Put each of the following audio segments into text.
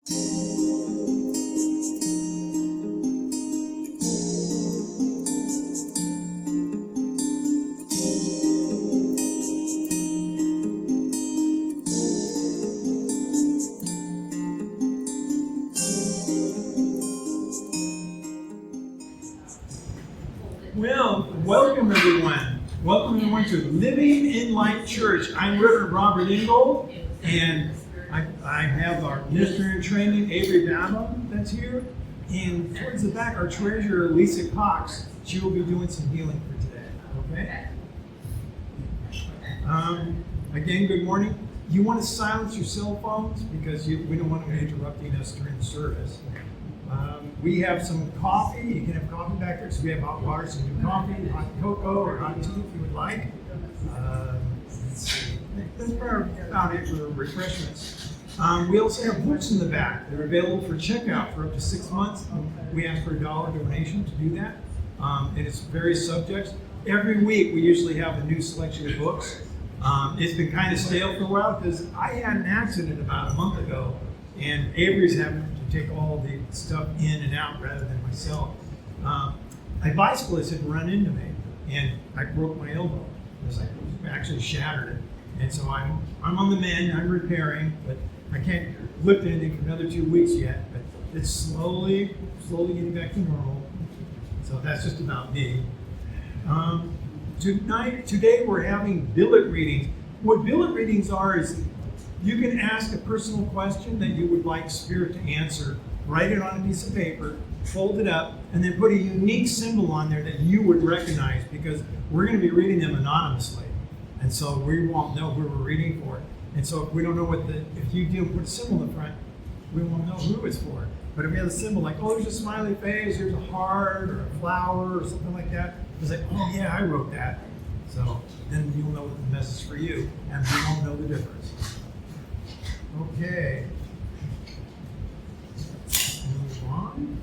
Well, welcome everyone. Welcome everyone to Living in Light Church. I'm Reverend Robert Ingold, and I have our minister in training, Avery Bama, that's here. And towards the back, our treasurer, Lisa Cox. She will be doing some healing for today. Okay? Again, good morning. You want to silence your cell phones because we don't want them interrupting us during the service. We have some coffee. You can have coffee back there. So we have hot water, so you can coffee, hot cocoa, or hot tea if you would like. Let's see. That's about it for refreshments. We also have books in the back. They're available for checkout for up to 6 months. We ask for $1 donation to do that. And it's various subjects. Every week we usually have a new selection of books. It's been kind of stale for a while because I had an accident about a month ago, and Avery's having to take all the stuff in and out rather than myself. A bicyclist had run into me, and I broke my elbow. I actually shattered it. And so I'm on the mend, I'm repairing, but I can't lift anything for another 2 weeks yet. But it's slowly getting back to normal. So that's just about me. Today we're having billet readings. What billet readings are is you can ask a personal question that you would like Spirit to answer, write it on a piece of paper, fold it up, and then put a unique symbol on there that you would recognize, because we're going to be reading them anonymously. And so we won't know who we're reading for. And so if we don't know if you do put a symbol in the front, we won't know who it's for. But if we have a symbol like, oh, there's a smiley face, there's a heart, or a flower, or something like that, it's like, oh yeah, I wrote that. So then you'll know what the message is for you, and we won't know the difference. Okay. Move on.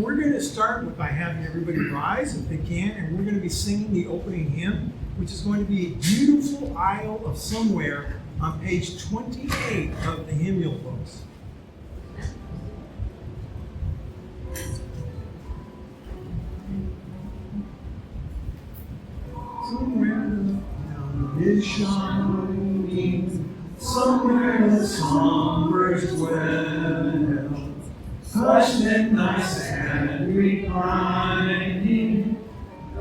We're going to start by having everybody rise if they can, and we're going to be singing the opening hymn, which is going to be Beautiful Isle of Somewhere on page 28 of the hymnal books. Somewhere the sun is shining, somewhere the songbirds dwell, hushed and nice and reclining,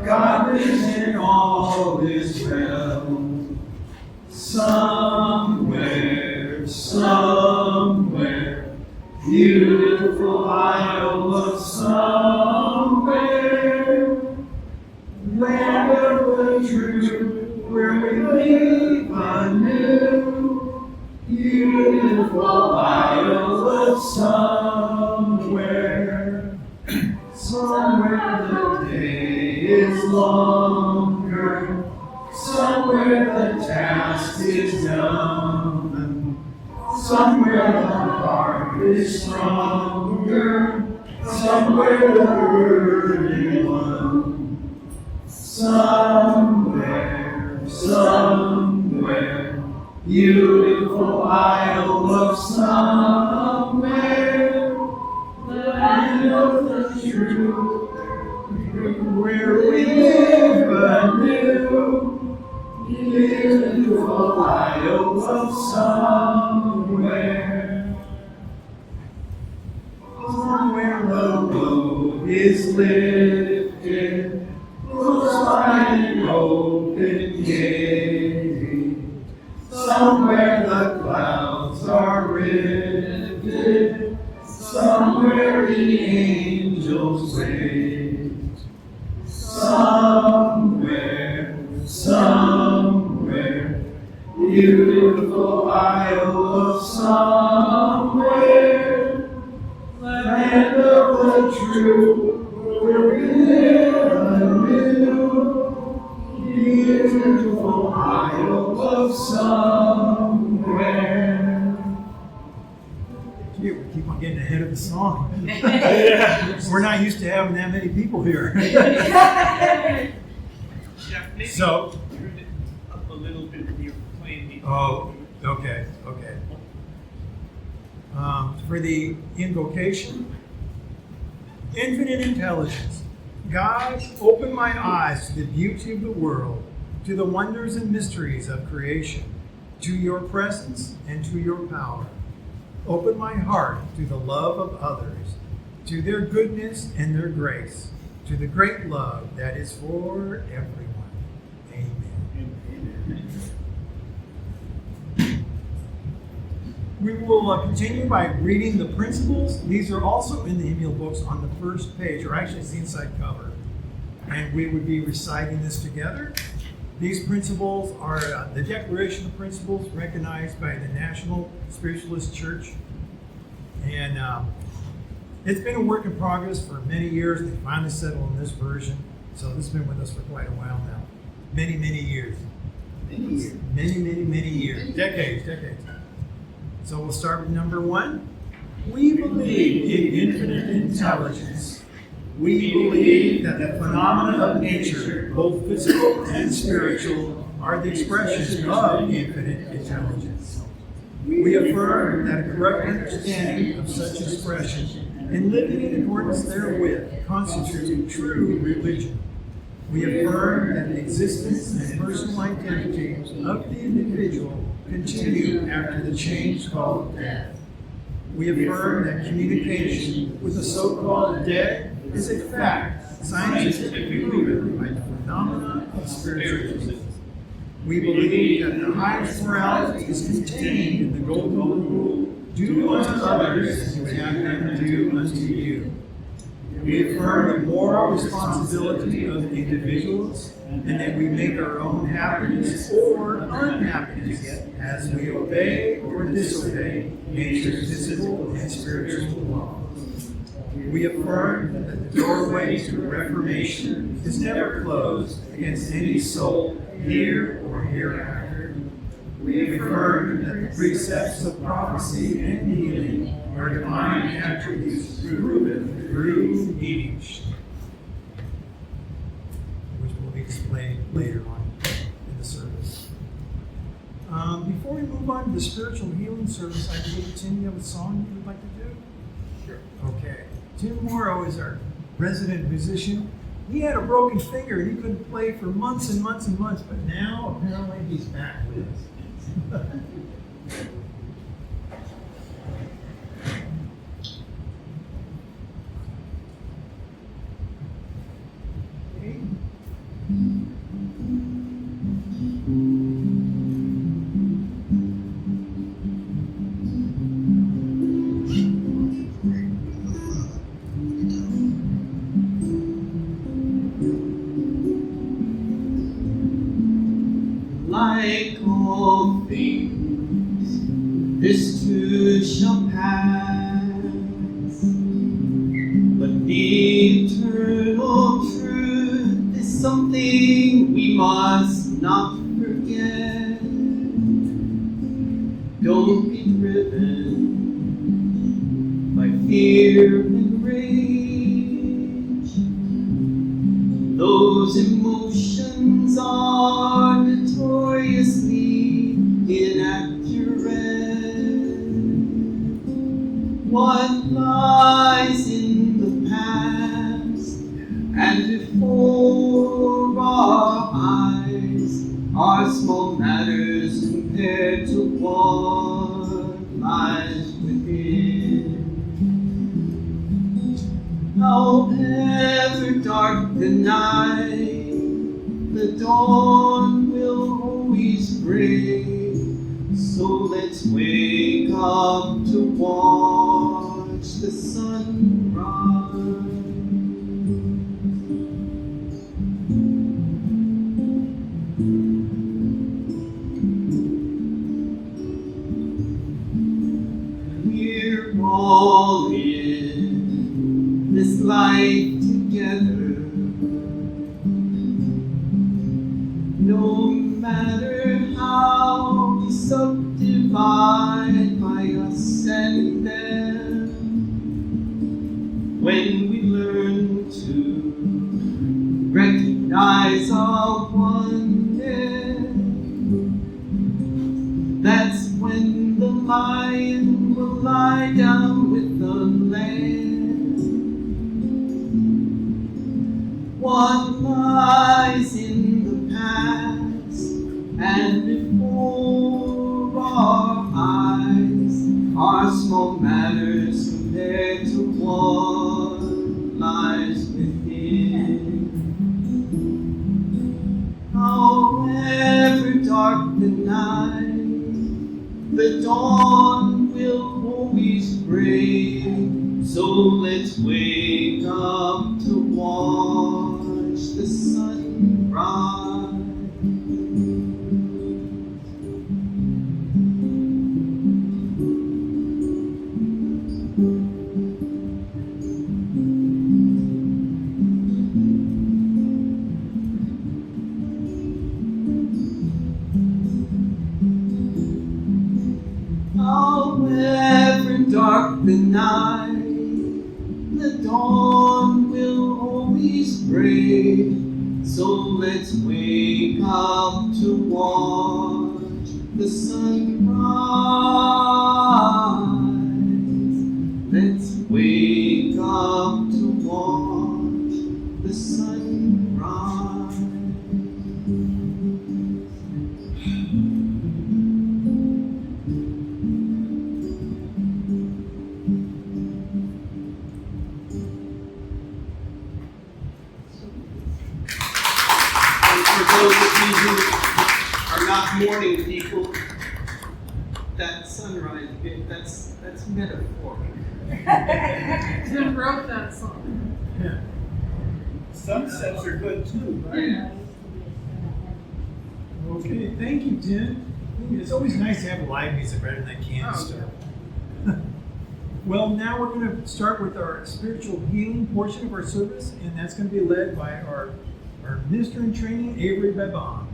God lives in all is well. Somewhere, beautiful isle of somewhere, land of the true, where we live anew, beautiful isle of somewhere, somewhere the day is longer, somewhere the task is done, somewhere the heart is stronger, somewhere the burden won. Somewhere, beautiful isle of somewhere, land of the true, where we live anew, beautiful isle of somewhere. Somewhere the load is lifted, and open gate, somewhere the clouds are rifted, somewhere the angels wait, somewhere, beautiful isle of somewhere, land of the true, where we live anew, beautiful isle of somewhere. Gee, we keep on getting ahead of the song. We're not used to having that many people here. Yeah, maybe so, turn it up a little bit when you're playing the. Oh, okay. For the invocation, infinite intelligence. God, open my eyes to the beauty of the world, to the wonders and mysteries of creation, to your presence and to your power. Open my heart to the love of others, to their goodness and their grace, to the great love that is for everyone. Amen. We will continue by reading the principles. These are also in the hymnal books on the first page, or actually it's the inside cover. And we would be reciting this together. These principles are the Declaration of Principles recognized by the National Spiritualist Church. And it's been a work in progress for many years. They finally settled on this version. So this has been with us for quite a while now. Many, many years. Many years. Decades. So we'll start with number 1. We believe in infinite intelligence. We believe that the phenomena of nature, both physical and spiritual, are the expressions of infinite intelligence. We affirm that a correct understanding of such expression and living in accordance therewith constitutes true religion. We affirm that the existence and personal identity of the individual continue after the change called death. We affirm that communication with the so-called dead is a fact scientifically proven by the phenomena of spiritualism. We believe that the highest morality is contained in the golden rule, do unto others as you would have them do unto you. We affirm the moral responsibility of individuals and that we make our own happiness or unhappiness as we obey or disobey nature's physical and spiritual laws. We affirm that the doorway to reformation is never closed against any soul here or hereafter. We affirm that the precepts of prophecy and healing are divine attributes proven through each, which will be explained later on in the service. Before we move on to the spiritual healing service, I believe, Tim, you have a song you would like to do? Sure. Okay. Tim Mauro is our resident musician. He had a broken finger and he couldn't play for months and months and months, but now apparently he's back with us. Like all things, this too shall pass, but the eternal truth is something we must not forget. Don't be driven by fear and rage. Those emotions are notoriously inaccurate. What lies in the past and before our eyes are small matters compared to what lies within. However dark the night, the dawn will always bring. So let's wake up to watch the sun rise. We're all in this life together. No matter how we subdivide by us and them, when we learn to recognize our oneness, that's when the lion will lie down with the Lamb. What lies in the past and before our eyes are small matters compared to what lies within. However dark the night, the dawn will always break. So let's wake up to watch the sun rise. However dark the night, the dawn will always break. So let's wake up to watch the sun rise. Let's wake up to watch the sun rise. For those of you who are not morning people, that sunrise bit, that's metaphoric. Tim wrote that song. Yeah. Sunsets are good too, right? Yeah. Okay, thank you, Tim. It's always nice to have live music rather than canned Oh, stuff. Well, now we're going to start with our spiritual healing portion of our service, and that's going to be led by our minister in training, Avery Babon.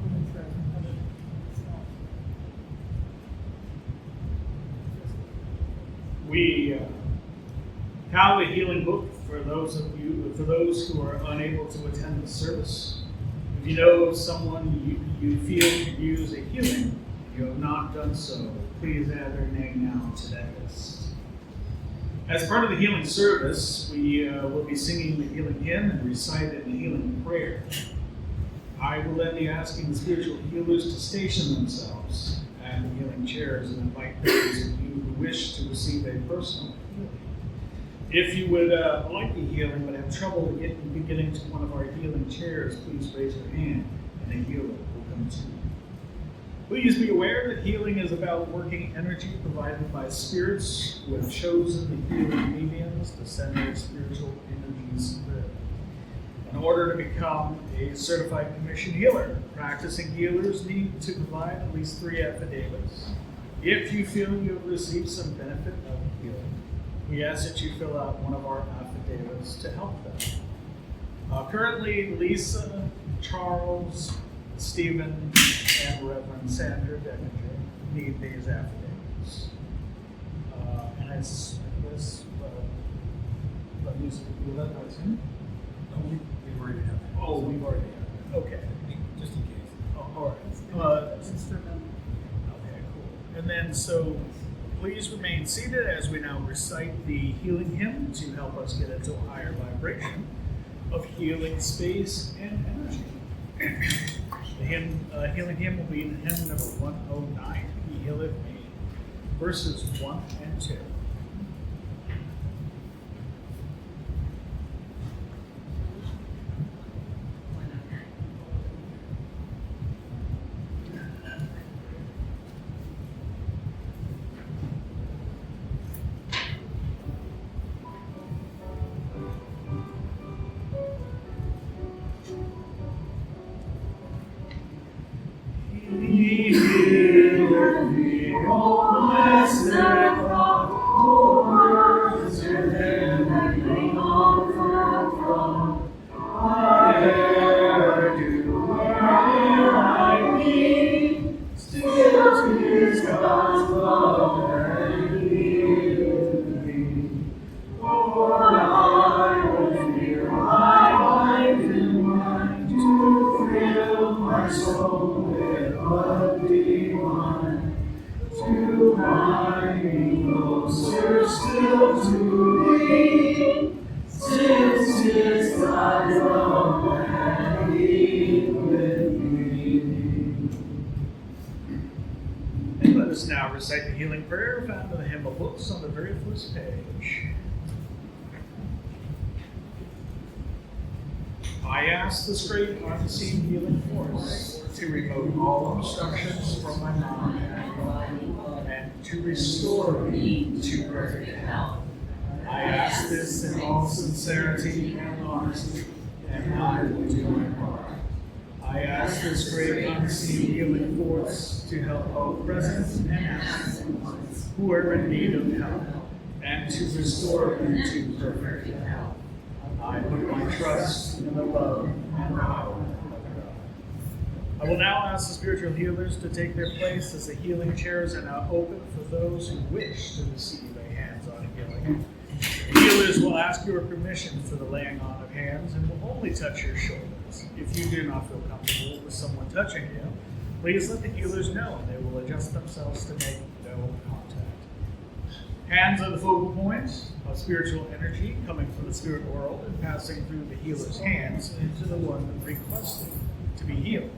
We have a healing book for those who are unable to attend the service. If you know someone you feel could use a healing, if you have not done so, please add their name now to that list. As part of the healing service, we will be singing the healing hymn and reciting the healing prayer. I will then be asking the spiritual healers to station themselves at the healing chairs and invite those of you who wish to receive a personal healing. If you would like a healing but have trouble getting to one of our healing chairs, please raise your hand and a healer will come to you. Please be aware that healing is about working energy provided by spirits who have chosen the healing mediums to send their spiritual energies through. In order to become a certified commissioned healer, practicing healers need to provide at least 3 affidavits. If you feel you have received some benefit of healing, we ask that you fill out one of our affidavits to help them. Currently, Lisa, Charles, Stephen, and Reverend Sandra Deckinger need these affidavits. And as this, Lisa, will that know it's him? We've already done that. Oh, we've already done it. Okay. Just in case. Oh, all right. Okay, cool. And then, so please remain seated as we now recite the healing hymn to help us get into a higher vibration of healing space and energy. The healing hymn will be in hymn number 109, He Healeth Me, verses 1 and 2. He healeth me, O blessed rock, still to be, still I know and He with me. And let us now recite the healing prayer found in the hymn of books on the very first page. I ask this great unseen healing force to remove all obstructions from my mind and to restore me to perfect health. I ask this in all sincerity and honesty, and I will do my part. I ask this great unseen healing force to help both present and absent ones who are in need of help, and to restore them to perfect health. I put my trust in the love and power of God. I will now ask the spiritual healers to take their place as the healing chairs are now open for those who wish to receive a hands-on healing. The healers will ask your permission for the laying on of hands and will only touch your shoulders. If you do not feel comfortable with someone touching you, please let the healers know and they will adjust themselves to make no contact. Hands are the focal point of spiritual energy coming from the spirit world and passing through the healer's hands into the one requesting to be healed.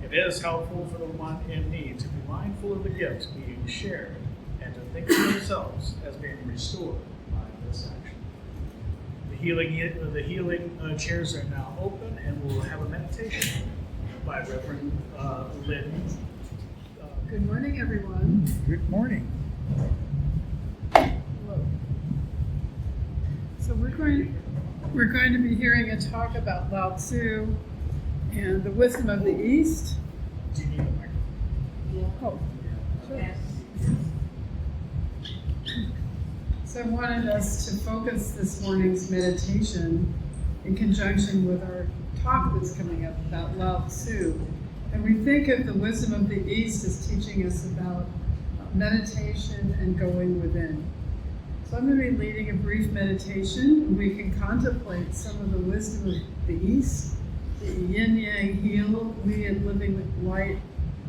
It is helpful for the one in need to be mindful of the gift being shared and to think of themselves as being restored by this action. The healing chairs are now open, and we'll have a meditation by Reverend Lynn. Good morning, everyone. Good morning. Hello. So we're going to be hearing a talk about Lau Tzu and the wisdom of the East. Do you need a microphone? Oh, sure. So I wanted us to focus this morning's meditation in conjunction with our talk that's coming up about Lau Tzu. And we think of the wisdom of the East as teaching us about meditation and going within. So I'm going to be leading a brief meditation. We can contemplate some of the wisdom of the East. The yin-yang heal, we at Living Light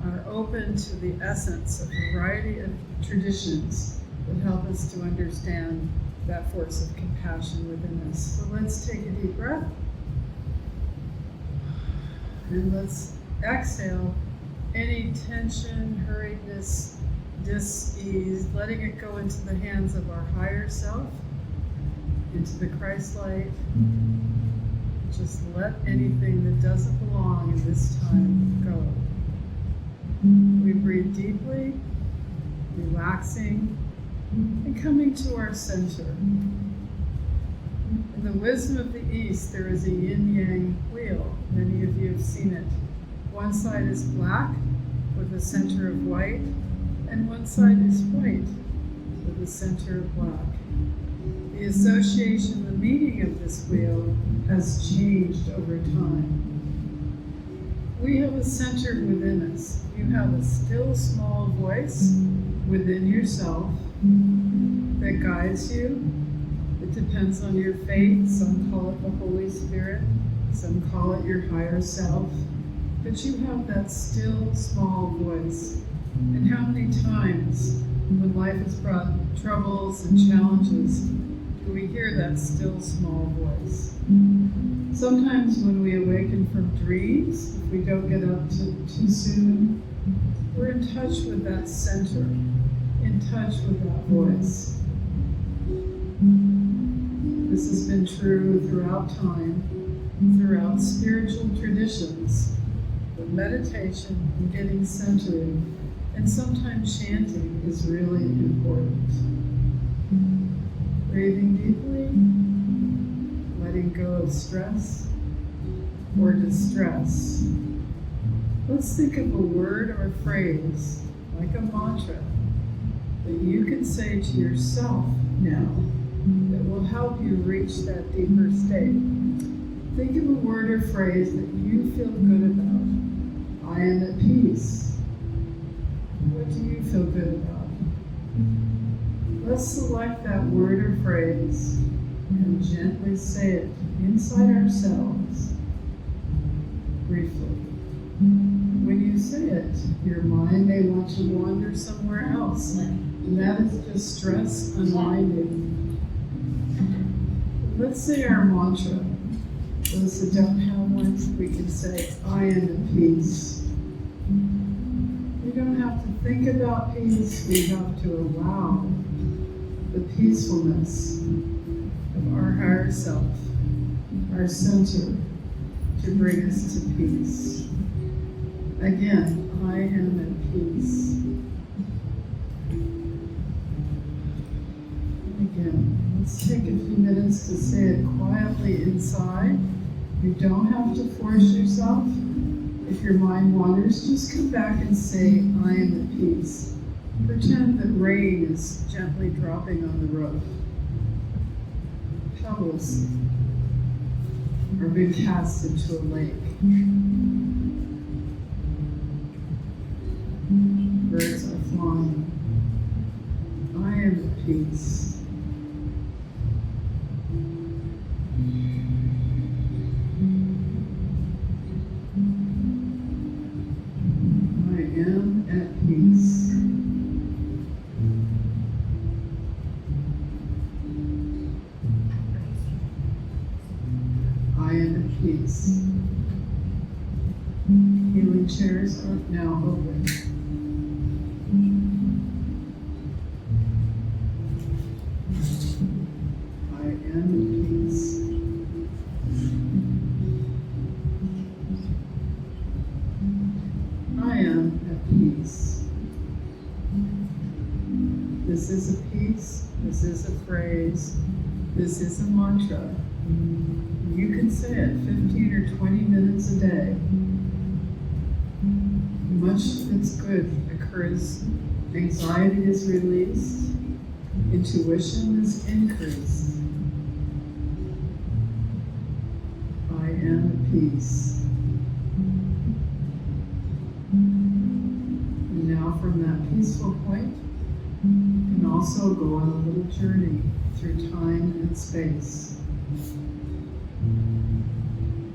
are open to the essence of a variety of traditions that help us to understand that force of compassion within us. So let's take a deep breath. And let's exhale any tension, hurriedness, dis-ease, letting it go into the hands of our higher self, into the Christ light. Just let anything that doesn't belong in this time go. We breathe deeply, relaxing, and coming to our center. In the wisdom of the East, there is a yin-yang wheel. Many of you have seen it. One side is black with a center of white, and one side is white with a center of black. The association, the meaning of this wheel has changed over time. We have a center within us. You have a still small voice within yourself that guides you. It depends on your faith. Some call it the Holy Spirit. Some call it your higher self. But you have that still small voice. And how many times when life has brought troubles and challenges do we hear that still small voice? Sometimes when we awaken from dreams, if we don't get up too soon, we're in touch with that center, in touch with that voice. This has been true throughout time, throughout spiritual traditions, but meditation and getting centered, and sometimes chanting is really important. Breathing deeply, letting go of stress or distress. Let's think of a word or a phrase, like a mantra, that you can say to yourself now that will help you reach that deeper state. Think of a word or phrase that you feel good about. I am at peace. What do you feel good about? Let's select that word or phrase and gently say it inside ourselves, briefly. When you say it, your mind may want to wander somewhere else, And that is just stress unwinding. Let's say our mantra. Those that don't have one, we can say, I am at peace. We don't have to think about peace, we have to allow the peacefulness of our higher self, our center, to bring us to peace. Again, I am at peace. Again, let's take a few minutes to say it quietly inside. You don't have to force yourself. If your mind wanders, just come back and say, I am at peace. Pretend that rain is gently dropping on the roof. Pebbles are being cast into a lake. Birds are flying. I am at peace. I am at peace. I am at peace. Healing chairs are now open. I am at peace. I am at peace. This is a piece, this is a phrase, this is a mantra. You can say it 15 or 20 minutes a day. Much that's good occurs. Anxiety is released. Intuition is increased. I am at peace. And now from that peaceful point, you can also go on a little journey through time and space.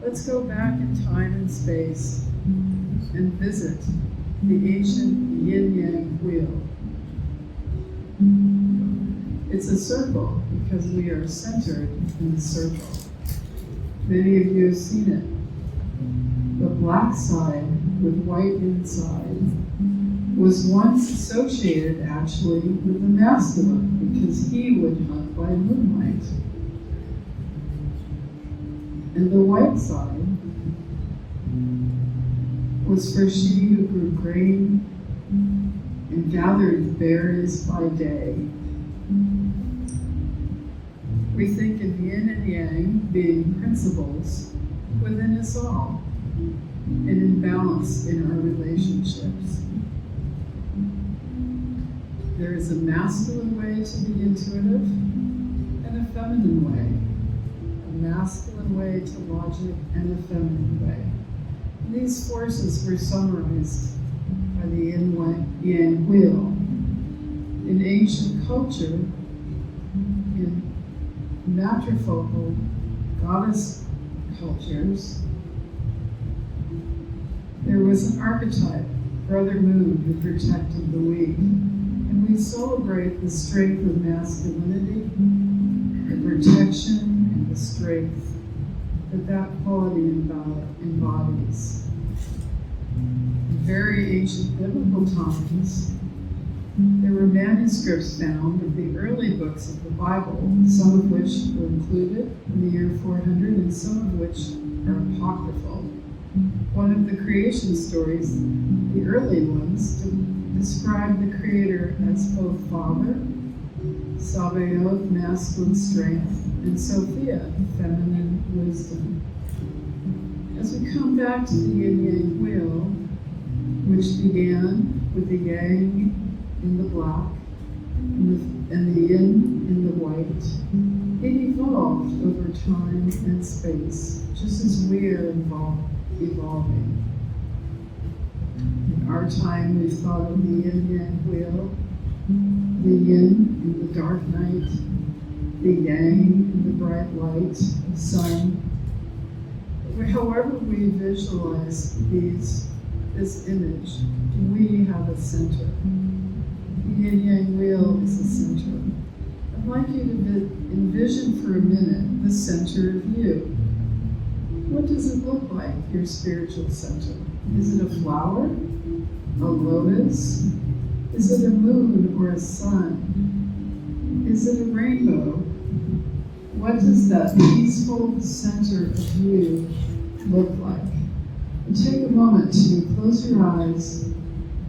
Let's go back in time and space and visit the ancient yin-yang wheel. It's a circle because we are centered in the circle. Many of you have seen it. The black side with white inside was once associated actually with the masculine because he would hunt by moonlight. And the white side was for she who grew grain and gathered berries by day. We think of yin and yang being principles within us all and in balance in our relationships. There is a masculine way to be intuitive and a feminine way. A masculine way to logic and a feminine way. And these forces were summarized by the yin-yang wheel. In ancient culture, in matrifocal goddess cultures, there was an archetype, Brother Moon, who protected the weak. And we celebrate the strength of masculinity, the protection and the strength that quality embodies. In very ancient biblical times, there were manuscripts found of the early books of the Bible, some of which were included in the year 400 and some of which are apocryphal. One of the creation stories, the early ones, describe the Creator as both Father, Sabaoth, masculine strength, and Sophia, feminine wisdom. As we come back to the yin-yang wheel, which began with the yang in the black and the yin in the white, it evolved over time and space, just as we are evolving. In our time, we've thought of the yin-yang wheel, the yin in the dark night, the yang in the bright light, the sun. However we visualize this image, we have a center. The yin yang wheel is the center. I'd like you to envision for a minute the center of you. What does it look like, your spiritual center? Is it a flower? A lotus? Is it a moon or a sun? Is it a rainbow? What does that peaceful center of you look like? And take a moment to close your eyes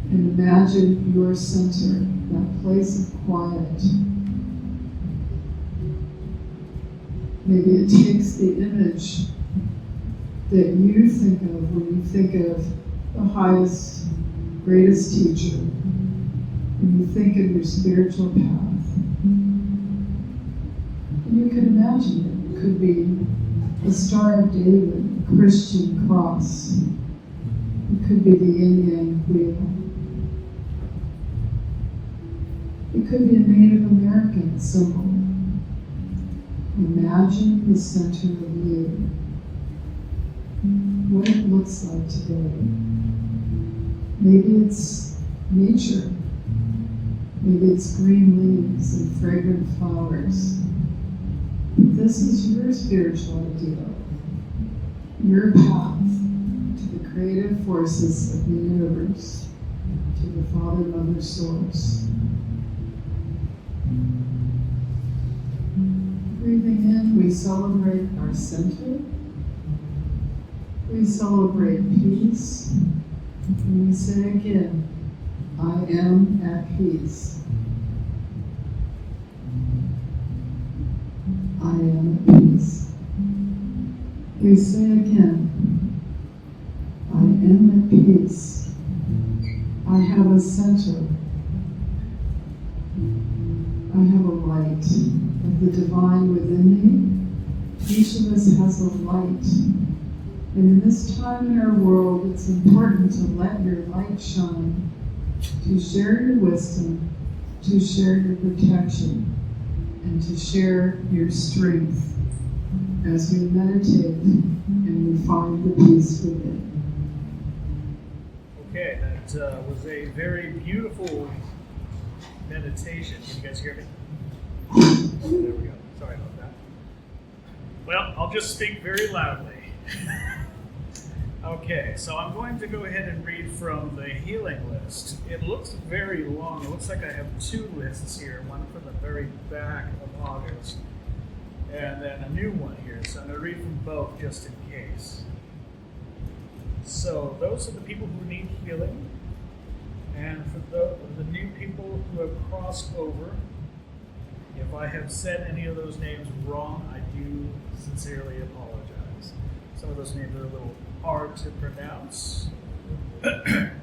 and imagine your center, that place of quiet. Maybe it takes the image that you think of when you think of the highest, greatest teacher, when you think of your spiritual path. And you can imagine it. It could be the Star of David, a Christian cross. It could be the yin yang wheel. It could be a Native American symbol. Imagine the center of you, what it looks like today. Maybe it's nature. Maybe it's green leaves and fragrant flowers. This is your spiritual ideal, your path to the creative forces of the universe, to the Father, Mother, Source. Breathing in, we celebrate our center. We celebrate peace. And we say again, I am at peace. I am at peace. We say again, I am at peace. I have a center. I have a light of the divine within me. Each of us has a light. And in this time in our world, it's important to let your light shine, to share your wisdom, to share your protection, and to share your strength as we meditate and we find the peace within. Okay, that was a very beautiful meditation. Can you guys hear me? There we go. Sorry about that. Well, I'll just speak very loudly. Okay, so I'm going to go ahead and read from the healing list. It looks very long. It looks like I have two lists here, one from the very back of August, and then a new one here. So I'm going to read from both just in case. So those are the people who need healing, and for the new people who have crossed over, if I have said any of those names wrong, I do sincerely apologize. Some of those names are a little hard to pronounce. At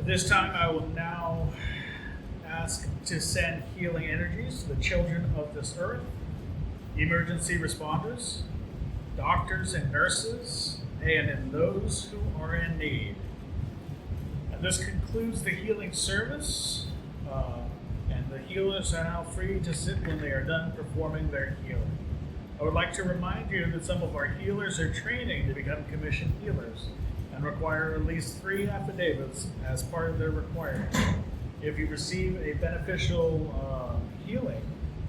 this time, I will now ask to send healing energies to the children of this earth, emergency responders, doctors and nurses, and in those who are in need. And this concludes the healing service. And the healers are now free to sit when they are done performing their healing. I would like to remind you that some of our healers are training to become commissioned healers and require at least 3 affidavits as part of their requirement. If you receive a beneficial healing,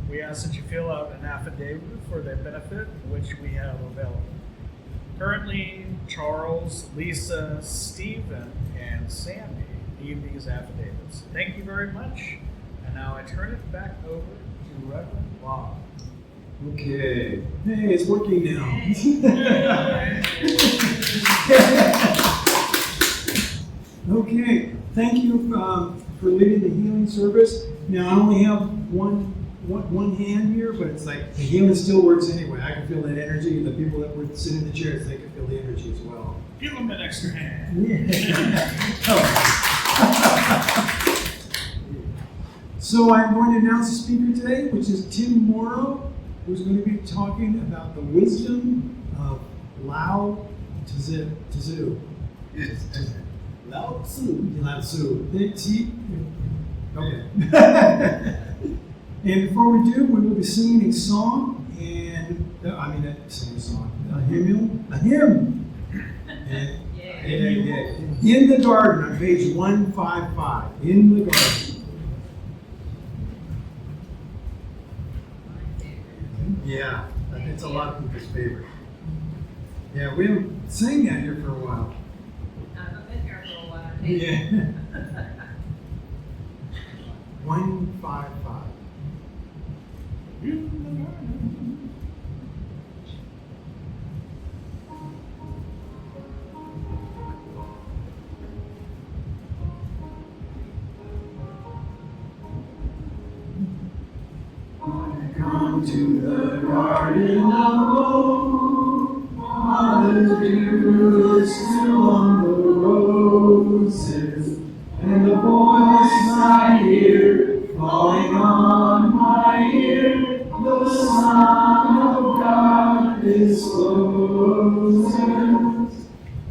we ask that you fill out an affidavit for their benefit, which we have available. Currently, Charles, Lisa, Stephen, and Sandy need these affidavits. Thank you very much. And now I turn it back over to Reverend Bob. Okay. Hey, it's working now. Okay. Thank you for leading the healing service. Now, I only have one hand here, but it's like the healing still works anyway. I can feel that energy. The people that were sitting in the chairs, they can feel the energy as well. Give them an extra hand. So I'm going to announce the speaker today, which is Tim Mauro, who's going to be talking about the wisdom of Lau Tzu. Lau Tzu. Lau Tzu. Okay. And before we do, we will be singing a song, and singing a song, a hymn. Yeah. In the Garden on page 155. In the Garden. Yeah, it's a lot of people's favorite. Yeah, we haven't sang that here for a while. I've been here for a while. Yeah. 155. Come to the garden alone, Mother's dear roots still on the roses, and the voice I hear falling on my ear, the Son of God discloses.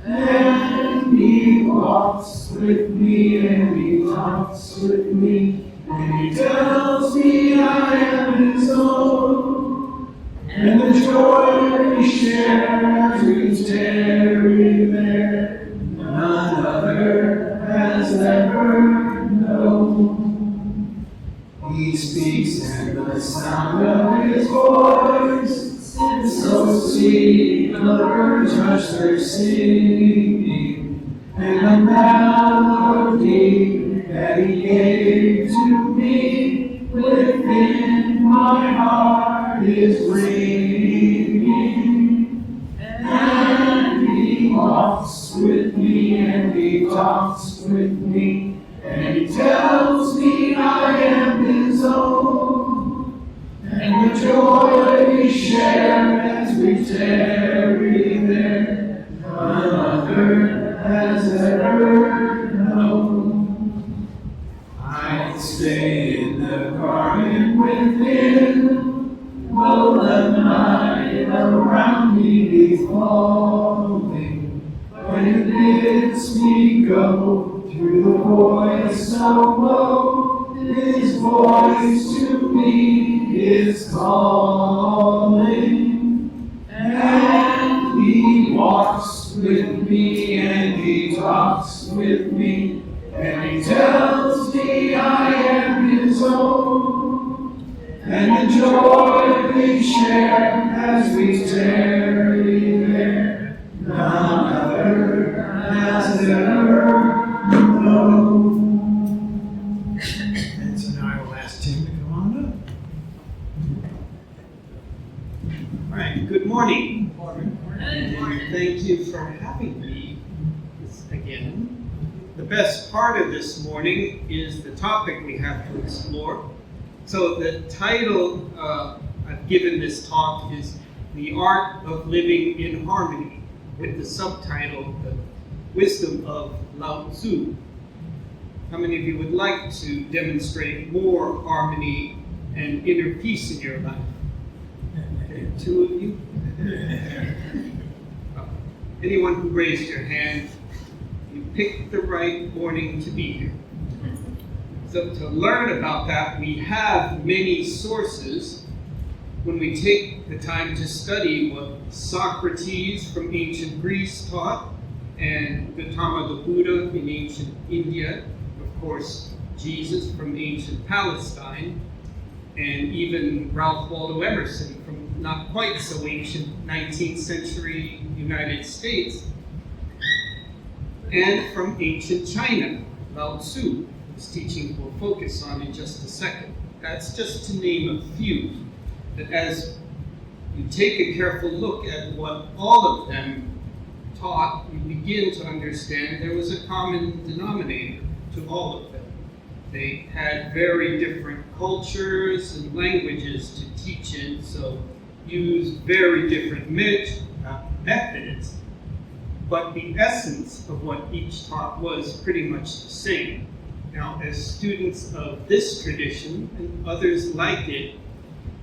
And he walks with me, and he talks with me, and he tells me I am his own. And the joy we share as we tarry there, none other has ever known. He speaks, and the sound of his voice is so sweet, the birds hush their singing, and the melody that he gave to me within my heart is ringing. And he walks with me, and he talks with me, and he tells me I am his own. And the joy we share as we tarry there, none other has ever known. I stay in the garden within, though the night around me be falling. But it bids me go through the voice so low, his voice to me is calling. And he walks with me, and he talks with me, and he tells me I am his own. And the joy we share as we tarry there, none other has ever known. And so now I will ask Tim to come on up. All right, good morning. And thank you for having me again. The best part of this morning is the topic we have to explore. So the title I've given this talk is The Art of Living in Harmony, with the subtitle, The Wisdom of Lau Tzu. How many of you would like to demonstrate more harmony and inner peace in your life? Okay, 2 of you? Anyone who raised your hand, you picked the right morning to be here. So to learn about that, we have many sources. When we take the time to study what Socrates from ancient Greece taught, and Gautama the Buddha in ancient India, of course, Jesus from ancient Palestine, and even Ralph Waldo Emerson from not quite so ancient 19th century United States, and from ancient China, Lau Tzu, whose teachings we'll focus on in just a second. That's just to name a few. But as you take a careful look at what all of them taught, you begin to understand there was a common denominator to all of them. They had very different cultures and languages to teach in, so used very different methods, but the essence of what each taught was pretty much the same. Now, as students of this tradition and others like it,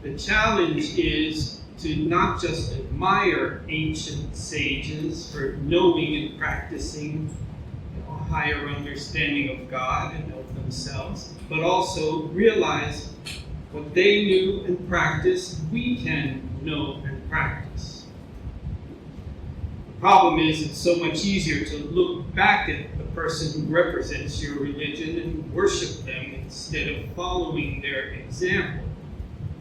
the challenge is to not just admire ancient sages for knowing and practicing a higher understanding of God and of themselves, but also realize what they knew and practiced, we can know and practice. problem is it's so much easier to look back at the person who represents your religion and worship them instead of following their example.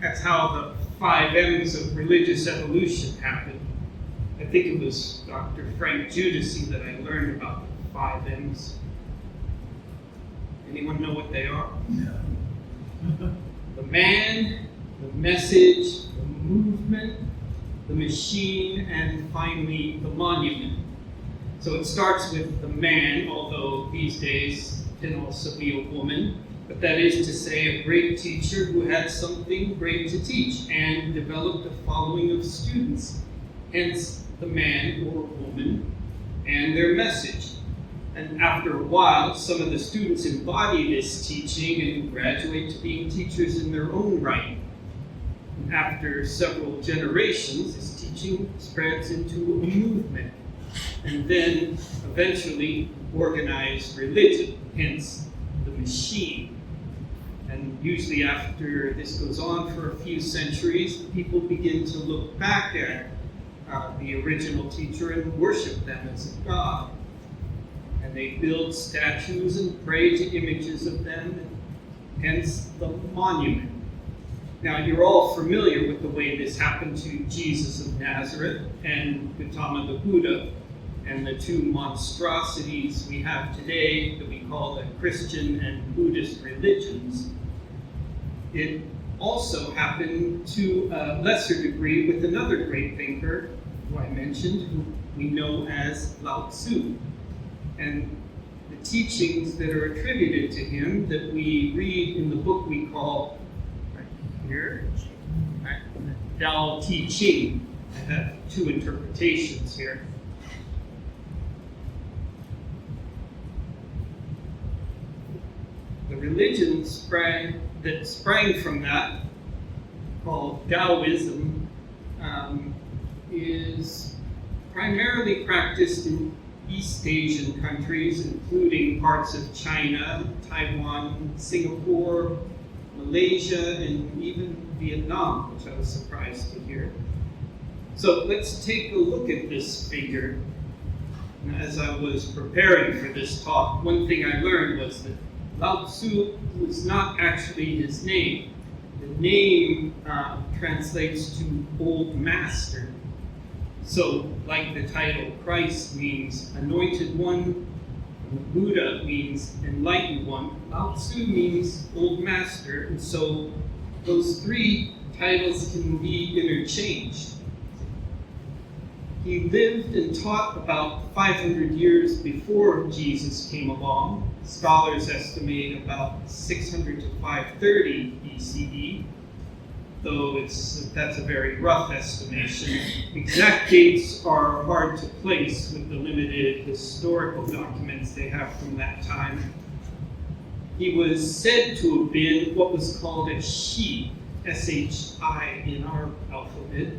That's how the 5 M's of religious evolution happened. I think it was Dr. Frank Judici that I learned about the 5 M's. Anyone know what they are? No. The man, the message, the movement, the machine, and finally the monument. So it starts with the man, although these days can also be a woman, but that is to say a great teacher who had something great to teach and developed a following of students, hence the man or woman and their message. And after a while, some of the students embody this teaching and graduate to being teachers in their own right. And after several generations, this teaching spreads into a movement, and then eventually organized religion, hence the machine. And usually after this goes on for a few centuries, people begin to look back at the original teacher and worship them as a god. And they build statues and pray to images of them, and hence the monument. Now, you're all familiar with the way this happened to Jesus of Nazareth and Gautama the Buddha, and the 2 monstrosities we have today that we call the Christian and Buddhist religions. It also happened to a lesser degree with another great thinker who I mentioned, who we know as Lau Tzu. And the teachings that are attributed to him that we read in the book we call here, Tao Te Ching. I have 2 interpretations here. The religion that sprang from that, called Taoism, is primarily practiced in East Asian countries, including parts of China, Taiwan, Singapore, Malaysia, and even Vietnam, which I was surprised to hear. So let's take a look at this figure. And as I was preparing for this talk, one thing I learned was that Lau Tzu was not actually his name. The name translates to Old Master. So, like the title, Christ means Anointed One, and Buddha means Enlightened One, Lau Tzu means Old Master, and so those 3 titles can be interchanged. He lived and taught about 500 years before Jesus came along. Scholars estimate about 600 to 530 BCE, though that's a very rough estimation. Exact dates are hard to place with the limited historical documents they have from that time. He was said to have been what was called a shi, S-H-I in our alphabet,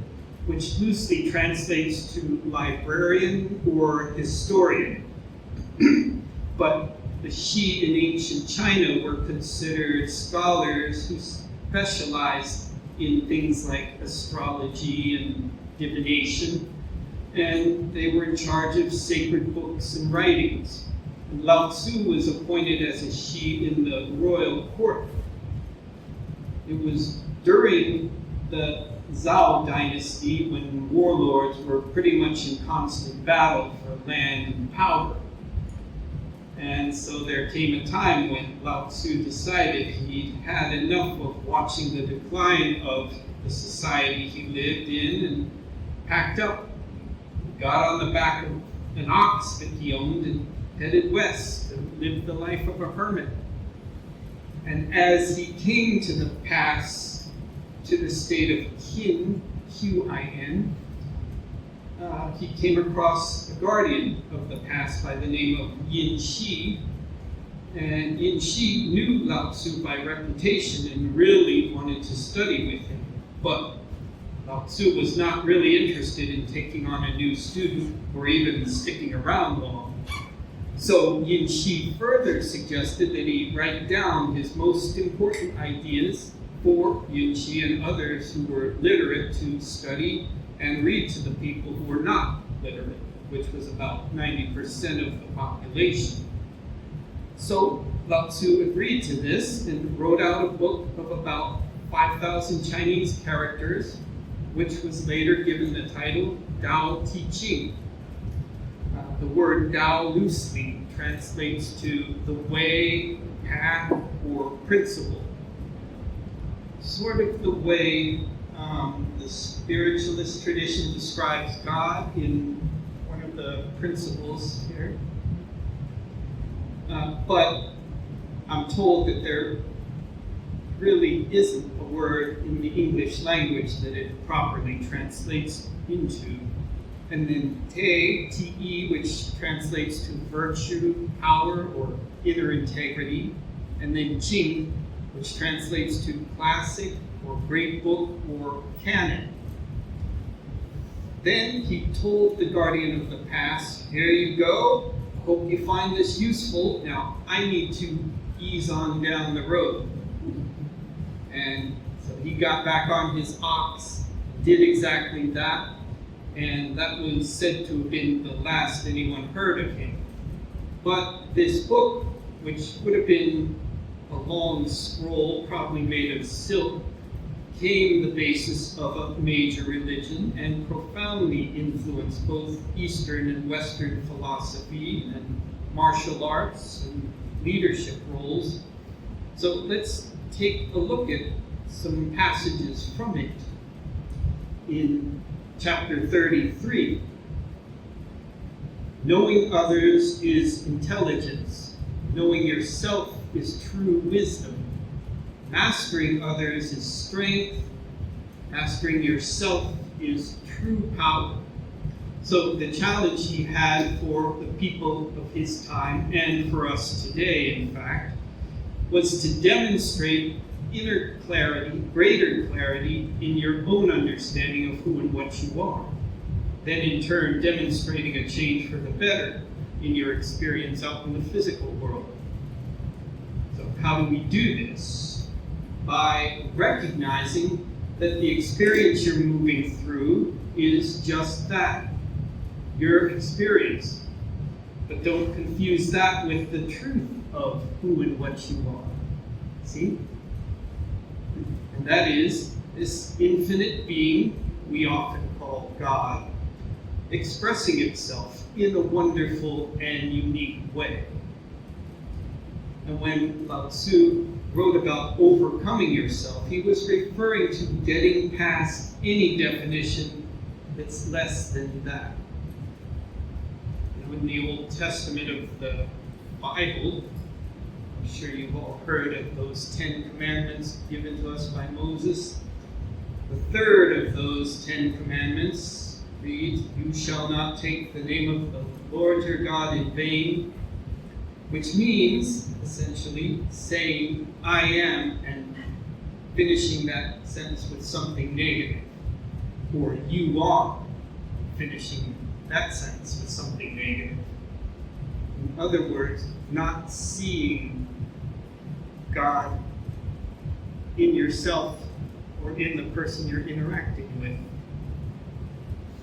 which loosely translates to librarian or historian. But the shi in ancient China were considered scholars who specialized in things like astrology and divination, and they were in charge of sacred books and writings. And Lau Tzu was appointed as a shi in the royal court. It was during the Zhao dynasty when warlords were pretty much in constant battle for land and power. And so there came a time when Lau Tzu decided he'd had enough of watching the decline of the society he lived in and packed up, got on the back of an ox that he owned and headed west and lived the life of a hermit. And as he came to the pass, to the state of Qin, Q-I-N, he came across a guardian of the pass by the name of Yin Shi. And Yin Shi knew Lau Tzu by reputation and really wanted to study with him. But Lau Tzu was not really interested in taking on a new student or even sticking around long. So Yin Shi further suggested that he write down his most important ideas for Yin Shi and others who were literate to study and read to the people who were not literate. which was about 90% of the population. So Lau Tzu agreed to this and wrote out a book of about 5,000 Chinese characters, which was later given the title Tao Te Ching. The word Tao loosely translates to the way, path, or principle. Sort of the way the spiritualist tradition describes God in one of the principles here. But I'm told that there really isn't a word in the English language that it properly translates into. And then te, te, which translates to virtue, power, or inner integrity. And then jing, which translates to classic, or great book, or canon. Then he told the guardian of the past, here you go, hope you find this useful. Now, I need to ease on down the road. And so he got back on his ox, did exactly that, and that was said to have been the last anyone heard of him. But this book, which would have been a long scroll, probably made of silk, became the basis of a major religion and profoundly influenced both Eastern and Western philosophy and martial arts and leadership roles. So let's take a look at some passages from it. In chapter 33, knowing others is intelligence. Knowing yourself is true wisdom. Mastering others is strength. Mastering yourself is true power. So the challenge he had for the people of his time, and for us today, in fact, was to demonstrate inner clarity, greater clarity in your own understanding of who and what you are. Then in turn, demonstrating a change for the better in your experience out in the physical world. So how do we do this? By recognizing that the experience you're moving through is just that, your experience. But don't confuse that with the truth of who and what you are. See? And that is this infinite being we often call God, expressing itself in a wonderful and unique way. And when Lau Tzu wrote about overcoming yourself, he was referring to getting past any definition that's less than that. In the Old Testament of the Bible, I'm sure you've all heard of those 10 commandments given to us by Moses. The third of those 10 commandments reads, "You shall not take the name of the Lord your God in vain," which means, essentially, saying, I am, and finishing that sentence with something negative. Or you are, finishing that sentence with something negative. In other words, not seeing God in yourself or in the person you're interacting with.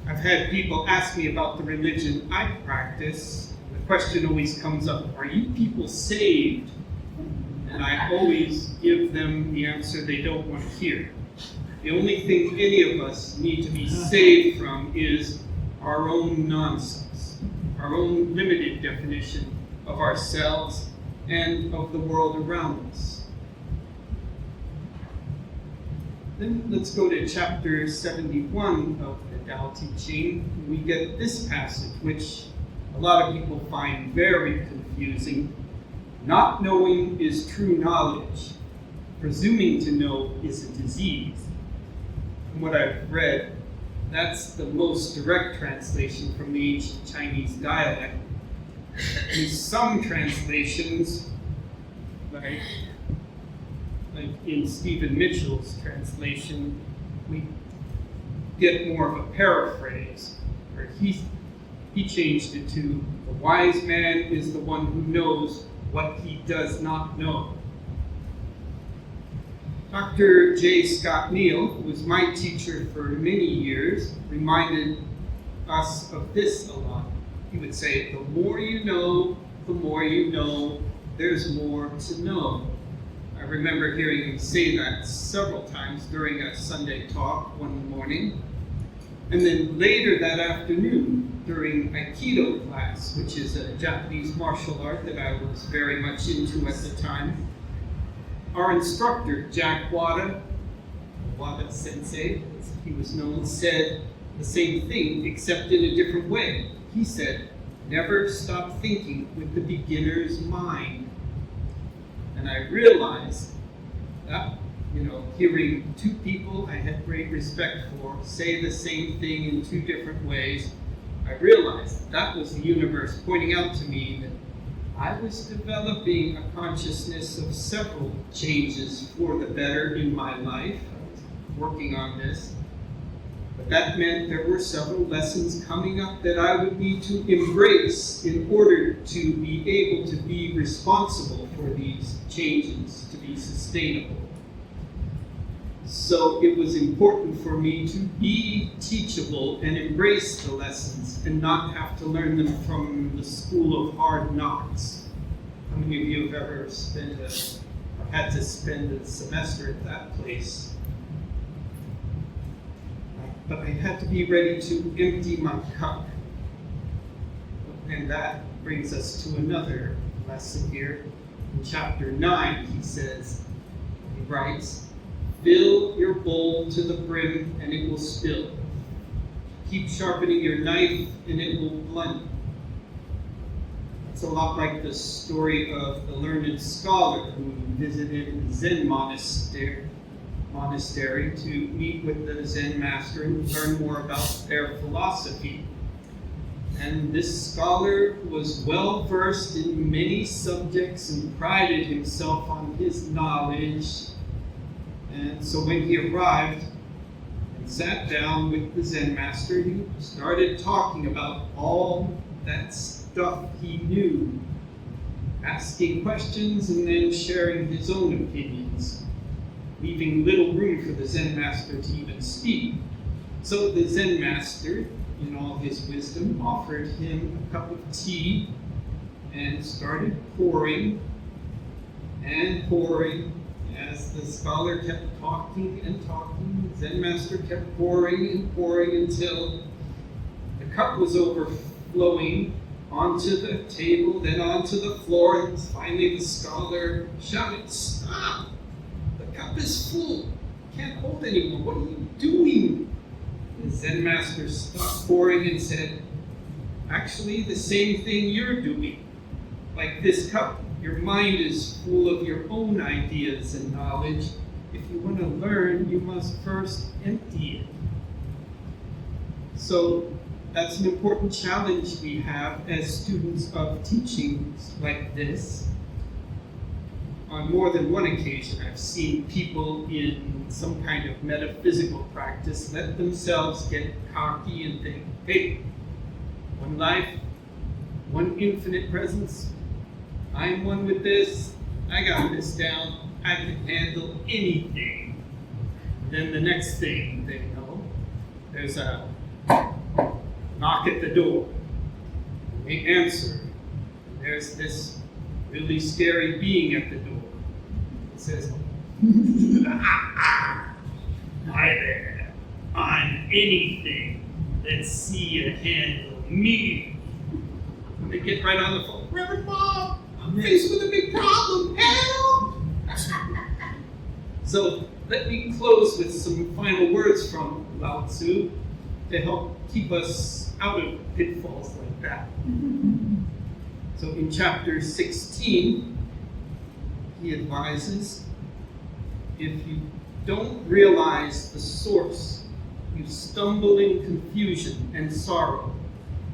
I've had people ask me about the religion I practice. The question always comes up, are you people saved? And I always give them the answer they don't want to hear. The only thing any of us need to be saved from is our own nonsense, our own limited definition of ourselves and of the world around us. Then let's go to chapter 71 of the Tao Te Ching. We get this passage, which a lot of people find very confusing. Not knowing is true knowledge. Presuming to know is a disease. From what I've read, that's the most direct translation from the ancient Chinese dialect. In some translations, like in Stephen Mitchell's translation, we get more of a paraphrase, where he changed it to, the wise man is the one who knows what he does not know. Dr. J. Scott Neal, who was my teacher for many years, reminded us of this a lot. he would say, the more you know, there's more to know. I remember hearing him say that several times during a Sunday talk one morning. And then later that afternoon, during Aikido class, which is a Japanese martial art that I was very much into at the time, our instructor, Jack Wada Sensei, as he was known, said the same thing, except in a different way. He said, never stop thinking with the beginner's mind. And I realized that, hearing two people I had great respect for say the same thing in two different ways, I realized that was the universe pointing out to me that I was developing a consciousness of several changes for the better in my life. I was working on this. But that meant there were several lessons coming up that I would need to embrace in order to be able to be responsible for these changes, to be sustainable. So it was important for me to be teachable and embrace the lessons and not have to learn them from the school of hard knocks. How many of you have ever had to spend a semester at that place? But I had to be ready to empty my cup. And that brings us to another lesson here. In chapter 9, he writes, fill your bowl to the brim and it will spill. Keep sharpening your knife and it will blunt. It's a lot like the story of the learned scholar who visited the Zen monastery to meet with the Zen master and learn more about their philosophy. And this scholar was well versed in many subjects and prided himself on his knowledge. And so when he arrived and sat down with the Zen master, he started talking about all that stuff he knew, asking questions and then sharing his own opinions, leaving little room for the Zen master to even speak. So the Zen master, in all his wisdom, offered him a cup of tea and started pouring and pouring. As the scholar kept talking and talking, the Zen master kept pouring and pouring until the cup was overflowing onto the table, then onto the floor, and finally the scholar shouted, "Stop! The cup is full. Can't hold anymore. What are you doing?" The Zen master stopped pouring and said, "Actually, the same thing you're doing. Like this cup, your mind is full of your own ideas and knowledge. If you want to learn, you must first empty it." So that's an important challenge we have as students of teachings like this. On more than one occasion, I've seen people in some kind of metaphysical practice let themselves get cocky and think, "Hey, one life, one infinite presence. I'm one with this. I got this down. I can handle anything." Then the next thing they know, there's a knock at the door. They answer. There's this really scary being at the door. It says, "Hi there. I'm anything. Let's see you handle me." And they get right on the phone. "Reverend Bob, I'm faced with a big problem. Help!" So let me close with some final words from Lau Tzu to help keep us out of pitfalls like that. So in chapter 16, he advises, if you don't realize the source, you stumble in confusion and sorrow.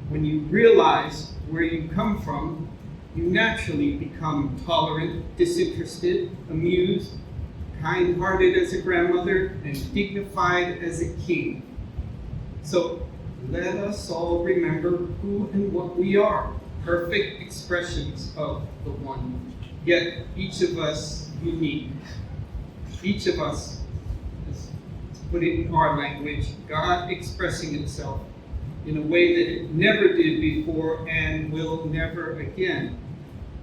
When you realize where you come from, you naturally become tolerant, disinterested, amused, kind-hearted as a grandmother, and dignified as a king. So let us all remember who and what we are, perfect expressions of the One, yet each of us unique. Each of us, to put it in our language, God expressing Himself in a way that it never did before and will never again.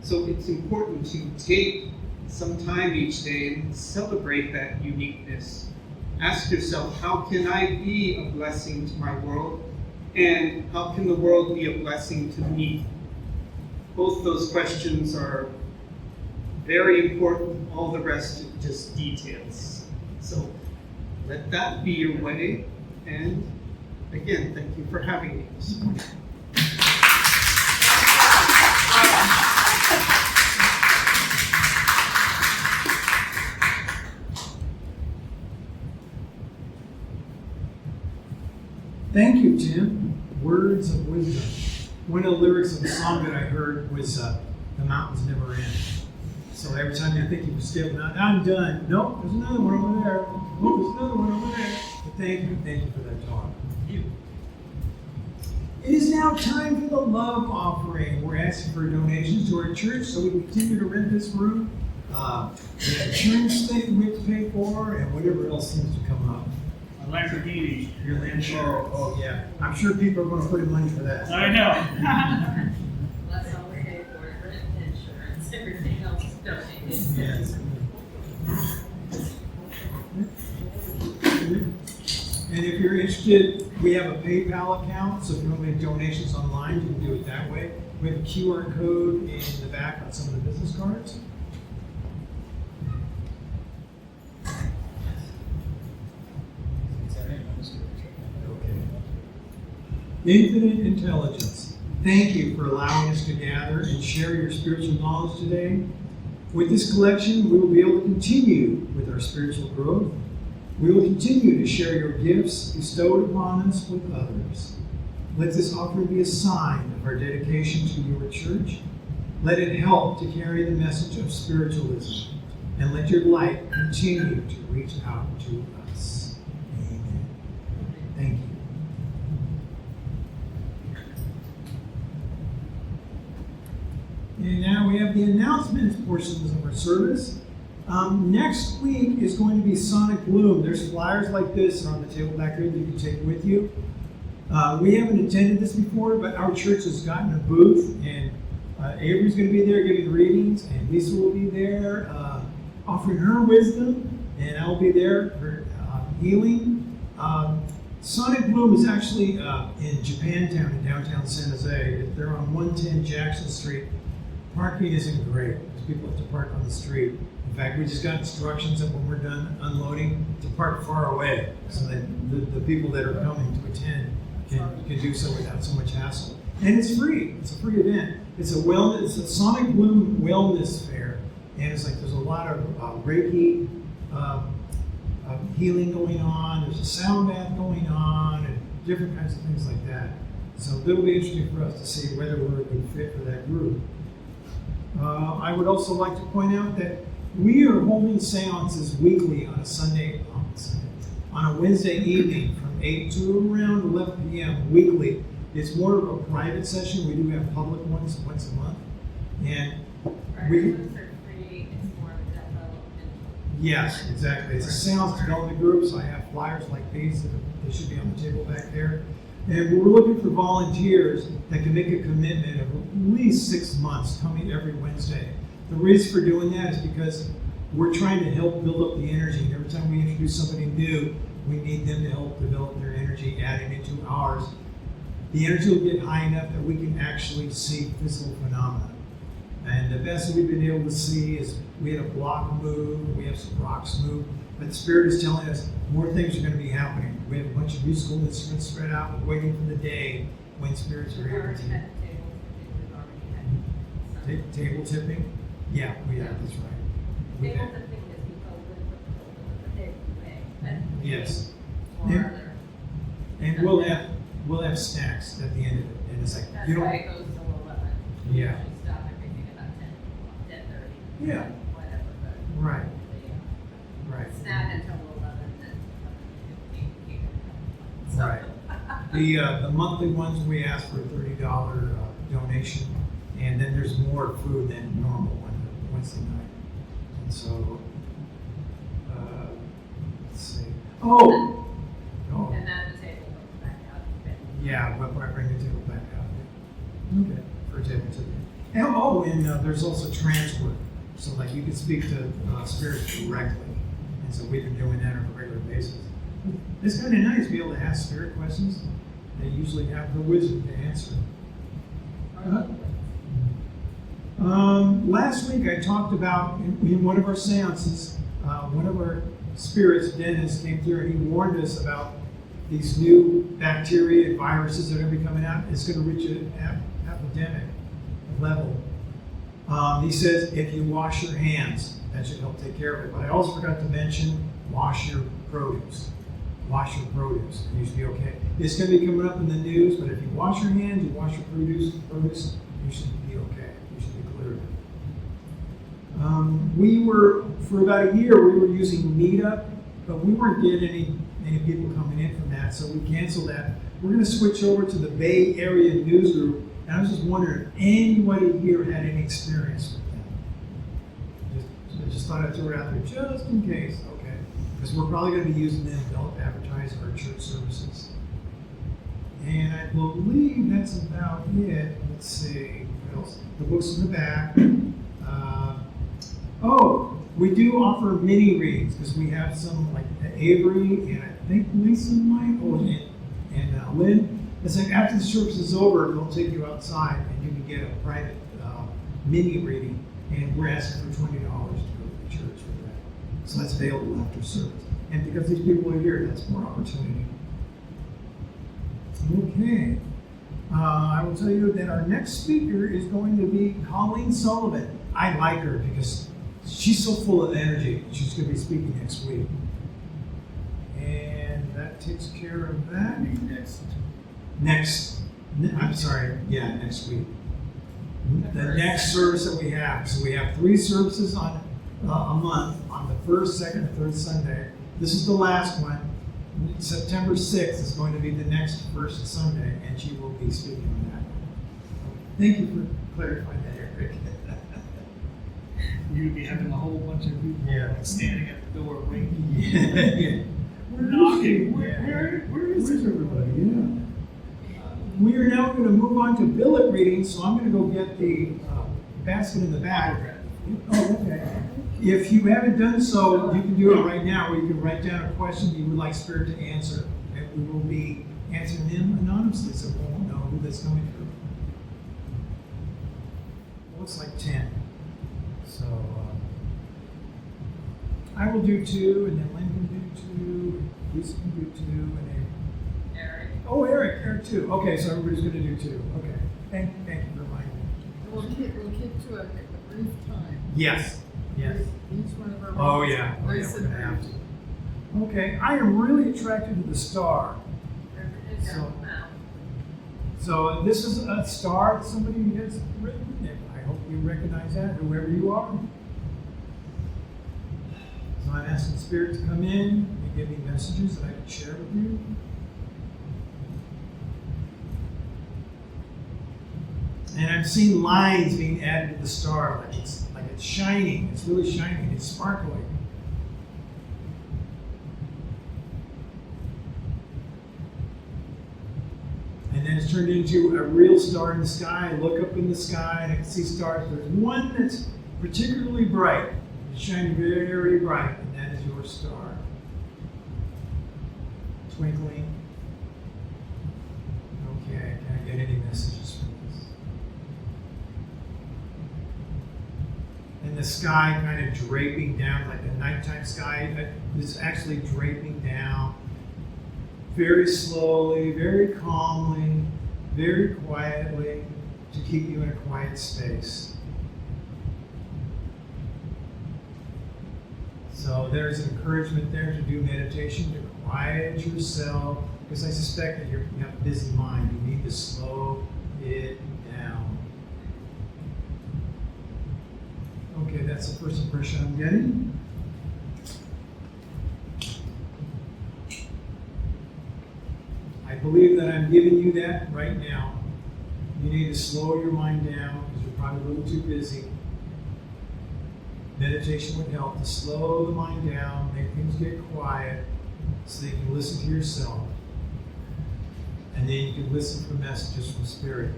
So it's important to take some time each day and celebrate that uniqueness. Ask yourself, how can I be a blessing to my world? And how can the world be a blessing to me? Both those questions are very important. All the rest are just details. So let that be your way. And again, thank you for having me this morning. Thank you, Tim. Words of wisdom. One of the lyrics of the song that I heard was, "The mountains never end." So every time you think you've skipped, I'm done. Nope, there's another one over there. Nope, there's another one over there. But thank you for that talk. It is now time for the love offering. We're asking for donations to our church so we can continue to rent this room. We have insurance thing we have to pay for, and whatever else seems to come up. A Lamborghini. Your insurance. Oh, yeah. I'm sure people are going to put in money for that. I know. That's all we pay for, rent and insurance, everything else is donated. Yes. And if you're interested, we have a PayPal account, so if you want to make donations online, you can do it that way. We have a QR code in the back on some of the business cards. Okay. Infinite intelligence. Thank you for allowing us to gather and share your spiritual knowledge today. With this collection, we will be able to continue with our spiritual growth. We will continue to share your gifts bestowed upon us with others. Let this offering be a sign of our dedication to your church. Let it help to carry the message of spiritualism, and let your light continue to reach out to us. Amen. Thank you. And now we have the announcements portions of our service. Next week is going to be Sonic Bloom. There's flyers like this on the table back here that you can take with you. We haven't attended this before, but our church has gotten a booth, and Avery's going to be there giving readings, and Lisa will be there offering her wisdom, and I'll be there for healing. Sonic Bloom is actually in Japantown in downtown San Jose. They're on 110 Jackson Street. Parking isn't great because people have to park on the street. In fact, we just got instructions that when we're done unloading to park far away so that the people that are coming to attend can do so without so much hassle. And it's free. It's a free event. It's a Sonic Bloom wellness fair, and it's like there's a lot of Reiki healing going on. There's a sound bath going on, and different kinds of things like that. So it'll be interesting for us to see whether we're a good fit for that group. I would also like to point out that we are holding seances weekly on a Wednesday evening from 8 to around 11 p.m. weekly. It's more of a private session. We do have public ones once a month. And we... Ones are free, it's more of a development. Yes, exactly. It's a seance development group, so I have flyers like these. They should be on the table back there. And we're looking for volunteers that can make a commitment of at least 6 months coming every Wednesday. The reason for doing that is because we're trying to help build up the energy. And every time we introduce somebody new, we need them to help develop their energy, adding into ours. The energy will get high enough that we can actually see physical phenomena. And the best we've been able to see is we had a block move, we have some rocks move, but the Spirit is telling us more things are going to be happening. We have a bunch of musical instruments spread out, waiting for the day when spirits are able to. Table tipping? Yeah, that's right. We've Table had- tipping is because with the day. Yes. Or Yeah. other. And we'll have snacks at the end of it. And it's like, That's you why don't, it goes till 11. Yeah. Usually stop everything about 10:30. Yeah. Whatever, but. Right. the, right. Snack until 11, then 11:15. So- Right. The monthly ones, we ask for a $30 donation, and then there's more food than normal Wednesday night. And so, let's see. Oh! And then the table goes back out. Yeah, but Oh, and there's also transfer. So like you can speak to spirits directly. And so we've been doing that on a regular basis. It's kind of nice to be able to ask spirit questions. They usually have the wisdom to answer. Last week I talked about in one of our seances, one of our spirits, Dennis, came through and he warned us about these new bacteria and viruses that are going to be coming out. It's going to reach an epidemic level. He says if you wash your hands, that should help take care of it. But I also forgot to mention wash your produce. Wash your produce, and you should be okay. It's going to be coming up in the news, but if you wash your hands, you wash your produce, you should be okay. You should be clear. We were, for about a year, we were using Meetup, but we weren't getting any people coming in from that, so we canceled that. We're going to switch over to the Bay Area News Group, and I was just wondering if anybody here had any experience with them. I just thought I'd throw it out there just in case, okay? Because we're probably going to be using them to help advertise our church services. And I believe that's about it. Let's see, what else? The books in the back. We do offer mini readings because we have some like Avery and I think Lisa might, and Lynn. It's like after the service is over, they'll take you outside and you can get a private mini reading. And we're asking for $20 to go to the church for that. So that's available after service. And because these people are here, that's more opportunity. Okay. I will tell you that our next speaker is going to be Colleen Sullivan. I like her because she's so full of energy. She's going to be speaking next week. And that takes care of that. Next week. The next service that we have. So we have 3 services on a month on the first, second, and third Sunday. This is the last one. September 6th is going to be the next first Sunday, and she will be speaking on that. Thank you for clarifying that, Eric. You'd be having a whole bunch of people standing at the door waiting. Yeah. We're knocking. Where is everybody? Yeah. We are now going to move on to billet readings, so I'm going to go get the basket in the back. Oh, okay. If you haven't done so, you can do it right now, where you can write down a question you would like Spirit to answer, and we will be answering them anonymously, so we won't know who that's coming through. Looks like 10. So I will do 2, and then Lynn can do 2, Lisa can do 2, and then Eric too. Okay, so everybody's going to do 2. Okay, thank you for reminding me. We'll keep to a brief time. Yes. Each one of our. Oh yeah, we're going to have to. Okay, I am really attracted to the star. So this is a star that somebody has written. I hope you recognize that, whoever you are. So I'm asking Spirit to come in and give me messages that I can share with you. And I'm seeing lines being added to the star, like it's shining. It's really shining. It's sparkling. And then it's turned into a real star in the sky. I look up in the sky and I can see stars. There's one that's particularly bright. It's shining very bright, and that is your star. Twinkling. Okay, can I get any messages from this? And the sky kind of draping down, like the nighttime sky is actually draping down very slowly, very calmly, very quietly to keep you in a quiet space. So there's an encouragement there to do meditation, to quiet yourself, because I suspect that you have a busy mind. You need to slow it down. Okay, that's the first impression I'm getting. I believe that I'm giving you that right now. You need to slow your mind down because you're probably a little too busy. Meditation would help to slow the mind down, make things get quiet, so that you can listen to yourself. And then you can listen for messages from Spirit.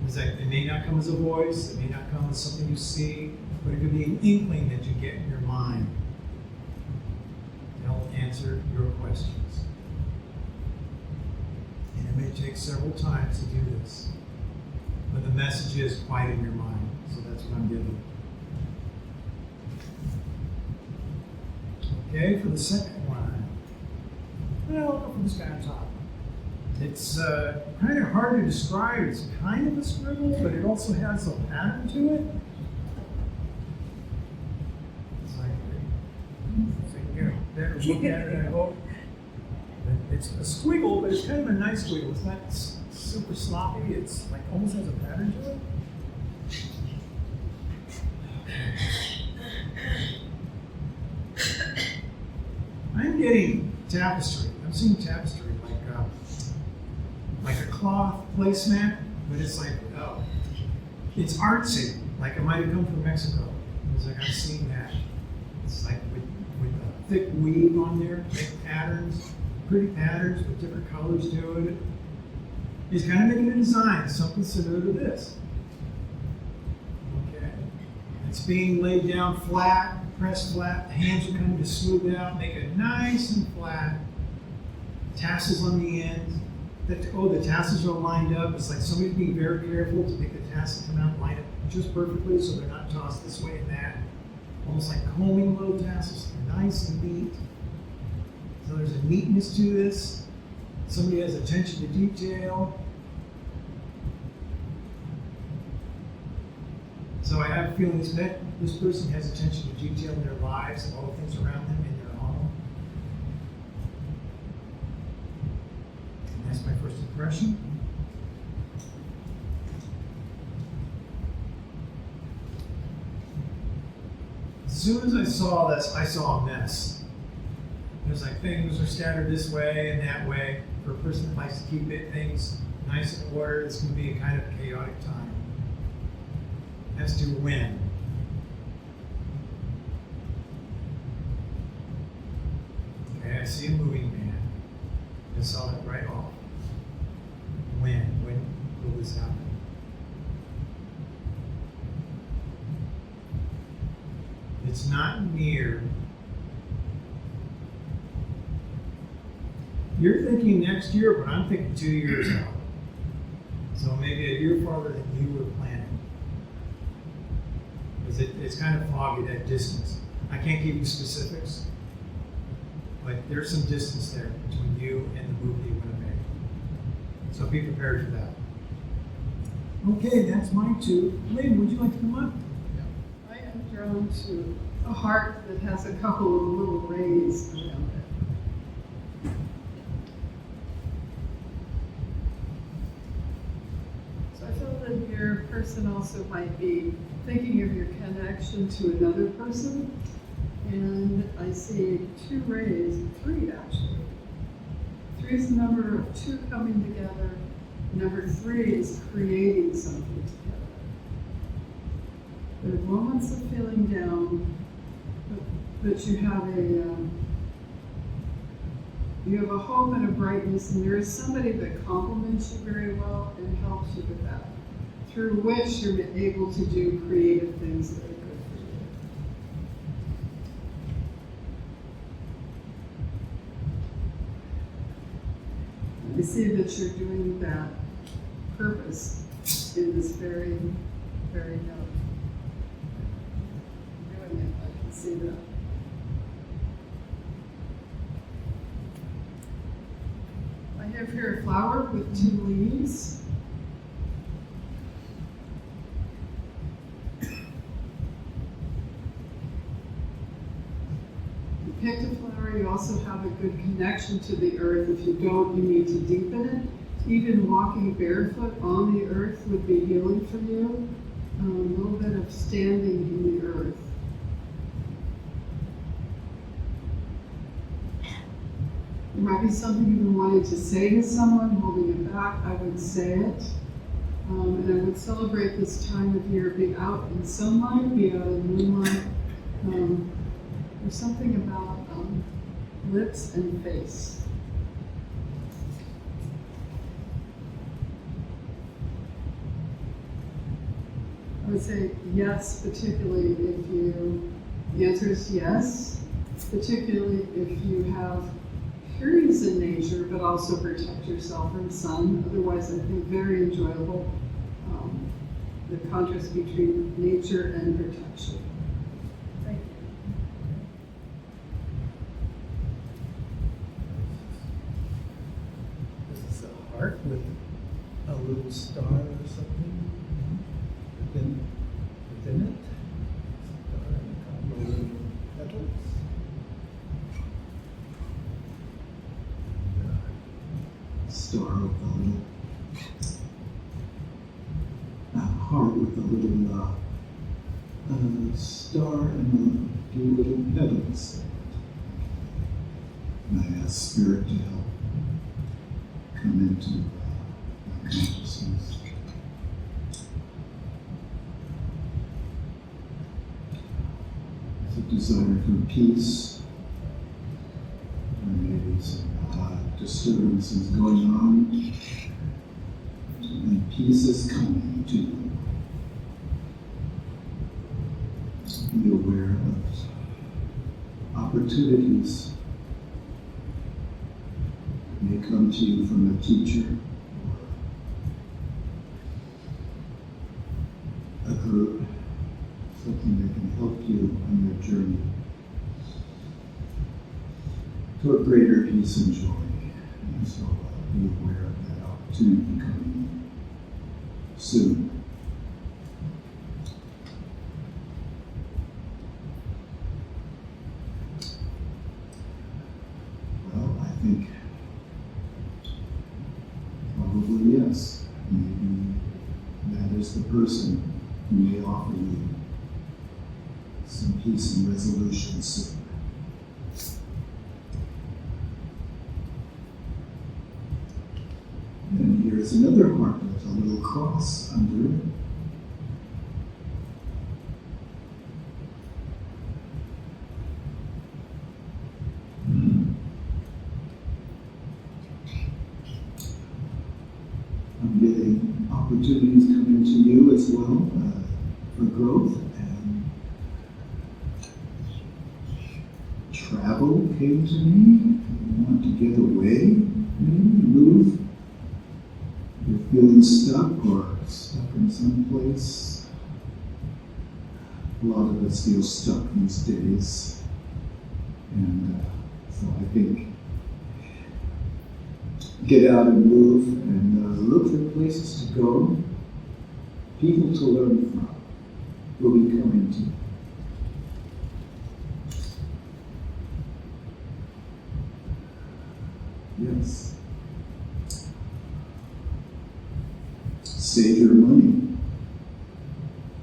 It's like, it may not come as a voice, it may not come as something you see, but it could be an inkling that you get in your mind. They'll answer your questions. And it may take several times to do this, but the message is quite in your mind, so that's what I'm giving. Okay, for the second one, well, I'll go from this guy on top. It's kind of hard to describe. It's kind of a scribble, but it also has a pattern to it. It's like, so you can get a better look at it, I hope. It's a squiggle, but it's kind of a nice squiggle. It's not super sloppy. It's like almost has a pattern to it. I'm getting tapestry. I'm seeing tapestry like a cloth placemat, but it's like, oh, it's artsy. Like it might have come from Mexico. It's like I've seen that. It's like with a thick weave on there, thick patterns, pretty patterns with different colors to it. He's kind of making a design, something similar to this. Okay. It's being laid down flat, pressed flat. The hands are kind of smoothed out, make it nice and flat. Tassels on the ends. The tassels are lined up. It's like somebody's being very careful to make the tassels come out and line up just perfectly so they're not tossed this way and that. Almost like combing little tassels. They're nice and neat. So there's a neatness to this. Somebody has attention to detail. So I have a feeling this person has attention to detail in their lives and all the things around them in their home. And that's my first impression. As soon as I saw this, I saw a mess. There's like things are scattered this way and that way. For a person that likes to keep things nice and ordered, it's going to be a kind of chaotic time. As to when. Okay, I see a moving man. I saw it right off. When will this happen? It's not near. You're thinking next year, but I'm thinking 2 years out. So maybe a year farther than you were planning. Because it's kind of foggy, that distance. I can't give you specifics, but there's some distance there between you and the move that you want to make. So be prepared for that. Okay, that's my two. Lynn, would you like to come up? I am drawn to a heart that has a couple of little rays around it. So I feel that your person also might be thinking of your connection to another person. And I see 2 rays, 3 actually. 3 is the number of 2 coming together. Number 3 is creating something together. There are moments of feeling down, but you have a hope and a brightness, and there is somebody that compliments you very well and helps you with that, through which you're able to do creative things that are good for you. I see that you're doing that purpose in this very, very note. Doing it, I can see that. I have here a flower with 2 leaves. You picked a flower, you also have a good connection to the earth. If you don't, you need to deepen it. Even walking barefoot on the earth would be healing for you. A little bit of standing in the earth. There might be something you've been wanting to say to someone, holding it back. I would say it. And I would celebrate this time of year. Be out in sunlight, be out in moonlight. There's something about lips and face. I would say yes, particularly if the answer is yes, particularly if you have periods in nature, but also protect yourself from sun. Otherwise, I think very enjoyable, the contrast between nature and protection. Thank you. This is a heart with a little star or something within it. Star and a couple of little petals. Star with a little heart with a little star and a few little petals. And I ask Spirit to help come into my consciousness. There's a desire for peace, or maybe some disturbances going on, and peace is coming to you. Be aware of opportunities that may come to you from a teacher or a group, something that can help you on your journey to a greater peace and joy. And so be aware of that opportunity coming soon. Well, I think probably yes. Maybe that is the person who may offer you some peace and resolution soon. And here's another heart with a little cross under it. I'm getting opportunities coming to you as well for growth, and travel came to me. You want to get away, maybe move. You're feeling stuck or stuck in some place. A lot of us feel stuck these days. And so I think get out and move and look for places to go, people to learn from will be coming to you. Yes. Save your money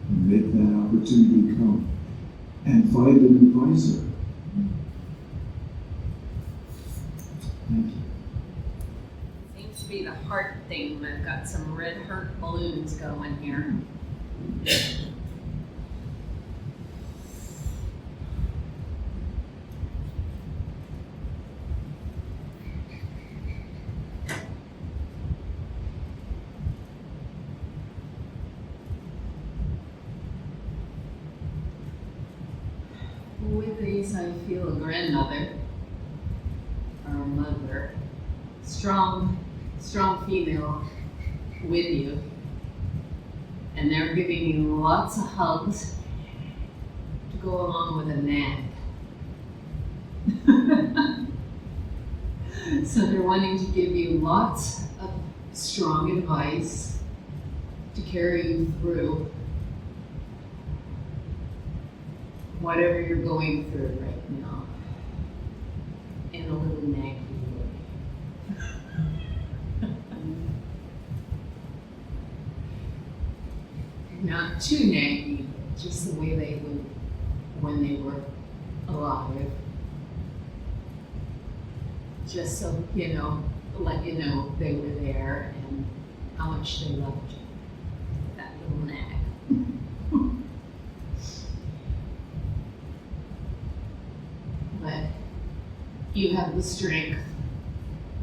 and make that opportunity come, and find an advisor. Thank you. Seems to be the heart thing. I've got some red heart balloons going here. With these, I feel a grandmother or a mother, strong female with you, and they're giving you lots of hugs to go along with a nag. So they're wanting to give you lots of strong advice to carry you through whatever you're going through right now, in a little naggy way. Not too naggy, but just the way they would when they were alive. Just so, let you know they were there and how much they loved you. That little nag. But you have the strength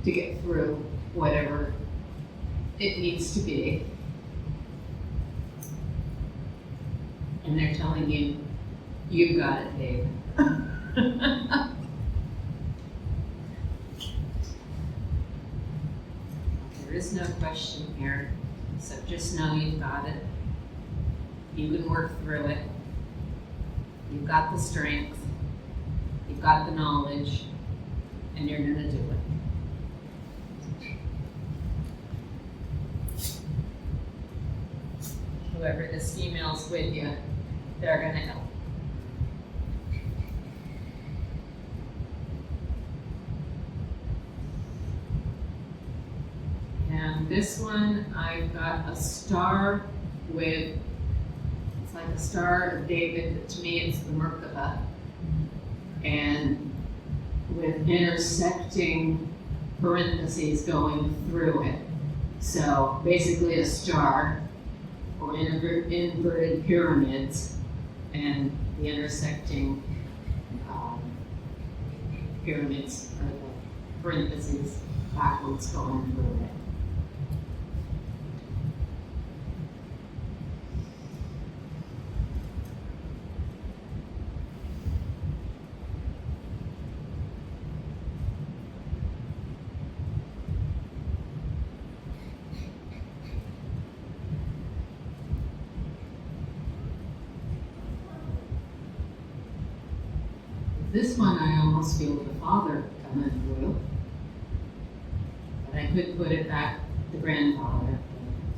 to get through whatever it needs to be. and they're telling you, you've got it, babe. There is no question here, so just know you've got it. You can work through it. You've got the strength, you've got the knowledge, and you're gonna do it. Whoever this female's with you, they're gonna help. And this one, I've got a star with, it's like a Star of David, but to me it's the Merkaba. And with intersecting parentheses going through it. So basically a star, or inverted pyramids, and the intersecting pyramids, or the parentheses backwards going through it. This one I almost feel the father coming through, but I could put it back the grandfather.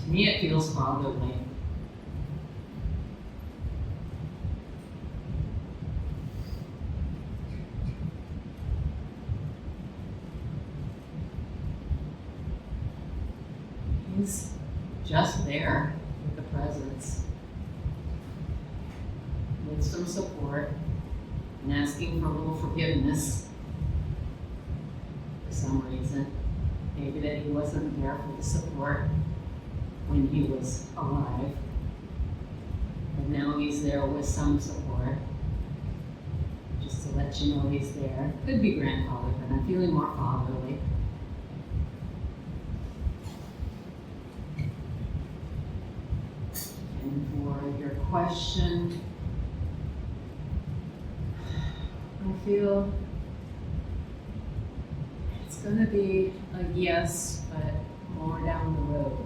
To me it feels fatherly. He's just there with the presence, with some support. And asking for a little forgiveness for some reason. Maybe that he wasn't there for the support when he was alive. But now he's there with some support. Just to let you know he's there. Could be grandfather, but I'm feeling more fatherly. And for your question, I feel it's going to be a yes, but more down the road.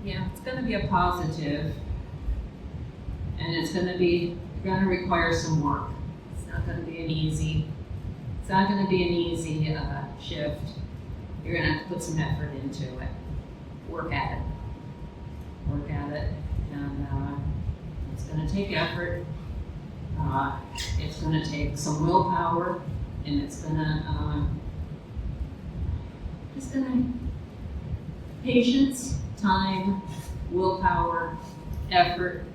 Yeah, it's going to be a positive, and it's going to require some work. It's not going to be an easy shift. You're going to have to put some effort into it. Work at it. And it's going to take effort. It's going to take some willpower, and it's going to patience, time, willpower, effort.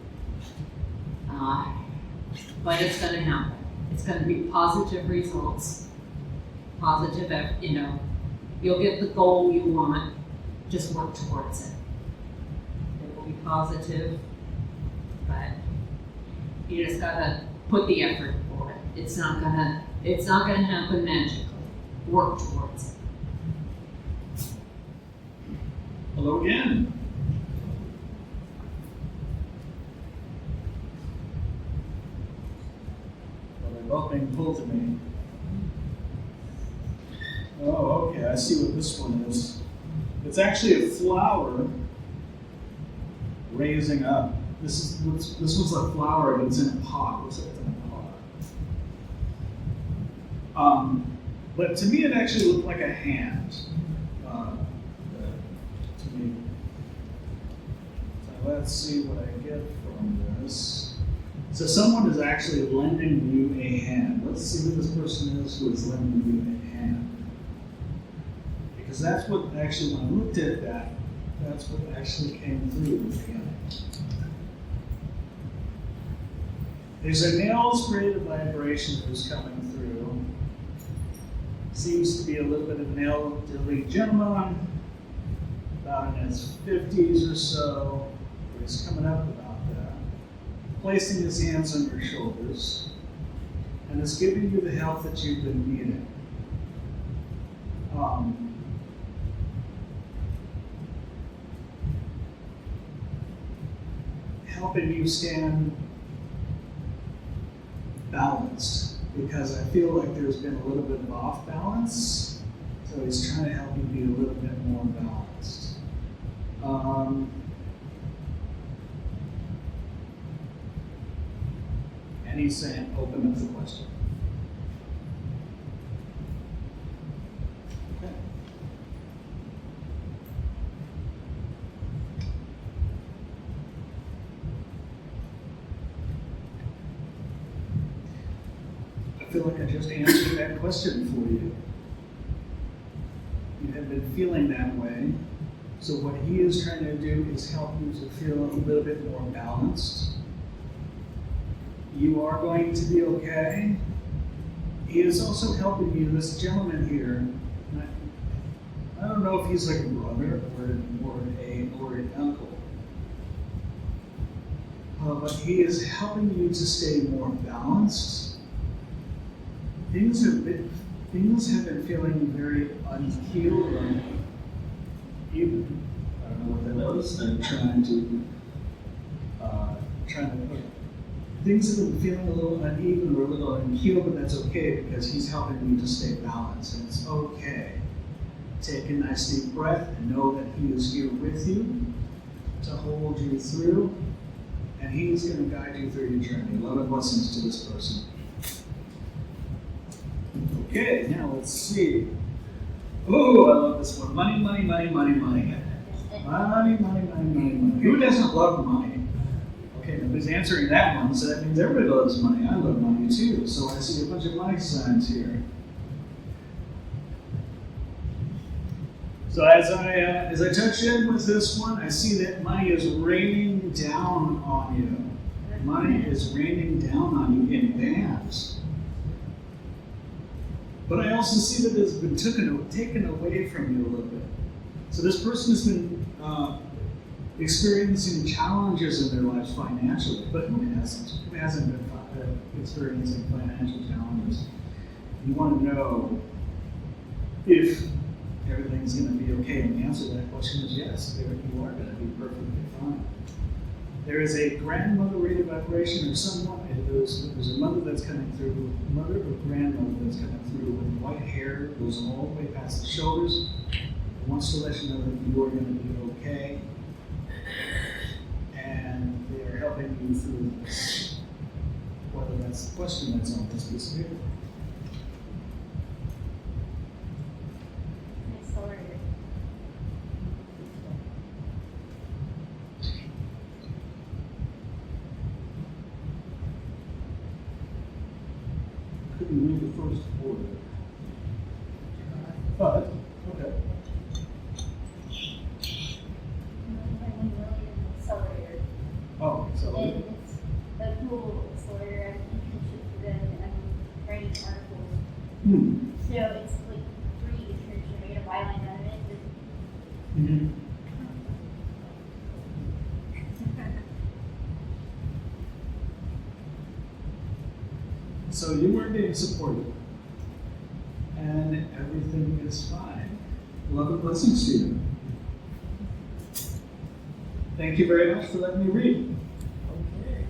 But it's going to happen. It's going to be positive results. Positive, you'll get the goal you want, just work towards it. It will be positive, but you just gotta put the effort for it. It's not gonna happen magically. Work towards it. Hello again. Well, they're both being pulled to me. Oh, okay, I see what this one is. It's actually a flower raising up. This one's a flower, but it's in a pot. Looks like it's in a pot. But to me, it actually looked like a hand. To me. So let's see what I get from this. So someone is actually lending you a hand. Let's see who this person is who is lending you a hand. Because that's what actually, when I looked at that, that's what actually came through in the beginning. There's a male spirit of vibration who's coming through. Seems to be a little bit of an elderly gentleman, about in his 50s or so. He's coming up about that, placing his hands on your shoulders, and is giving you the help that you've been needing. helping you stand balanced, because I feel like there's been a little bit of off balance. So he's trying to help you be a little bit more balanced. And he's saying, open up the question. Okay. I feel like I just answered that question for you. You have been feeling that way. So what he is trying to do is help you to feel a little bit more balanced. You are going to be okay. He is also helping you, this gentleman here. I don't know if he's like a brother or an uncle. But he is helping you to stay more balanced. Things have been feeling very unhealed or uneven. I don't know what that was. I'm trying to things have been feeling a little uneven or a little unhealed, but that's okay because he's helping you to stay balanced, and it's okay. Take a nice deep breath and know that he is here with you to hold you through, and he's going to guide you through your journey. Love and blessings to this person. Okay, now let's see. Oh, I love this one. Money, money, money, money, money. Money, money, money, money, money. Who doesn't love money? Okay, nobody's answering that one, so that means everybody loves money. I love money too. So I see a bunch of money signs here. So as I touch in with this one, I see that money is raining down on you. Money is raining down on you in bands. But I also see that it's been taken away from you a little bit. So this person has been experiencing challenges in their lives financially, but who hasn't? Who hasn't been experiencing financial challenges? You want to know if everything's going to be okay, and the answer to that question is yes, you are going to be perfectly fine. There is a grandmother rated vibration or someone, there's a mother that's coming through, mother or grandmother that's coming through with white hair, goes all the way past the shoulders, and wants to let you know that you are going to be okay, and they are helping you through this, whether that's the question that's on this piece of paper. Couldn't read the first order. But, okay. Accelerator. Oh, so. And it's a cool accelerator. I've internships with them and I'm writing articles. So it's like free internship. I get a byline out of it. Mm-hmm. So you were being supported, and everything is fine. Love and blessings to you. Thank you very much for letting me read. Okay.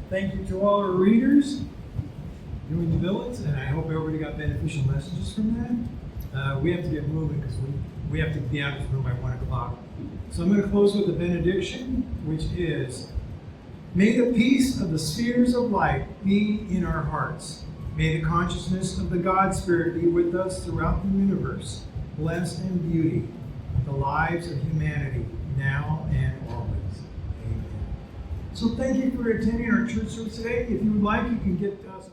Thank you to all our readers doing the billets, and I hope everybody got beneficial messages from that. We have to get moving because we have to be out of this room by 1 o'clock. So I'm going to close with a benediction, which is, may the peace of the spheres of light be in our hearts. May the consciousness of the God Spirit be with us throughout the universe, bless and beauty the lives of humanity now and always. Amen. So thank you for attending our church service today. If you would like, you can get some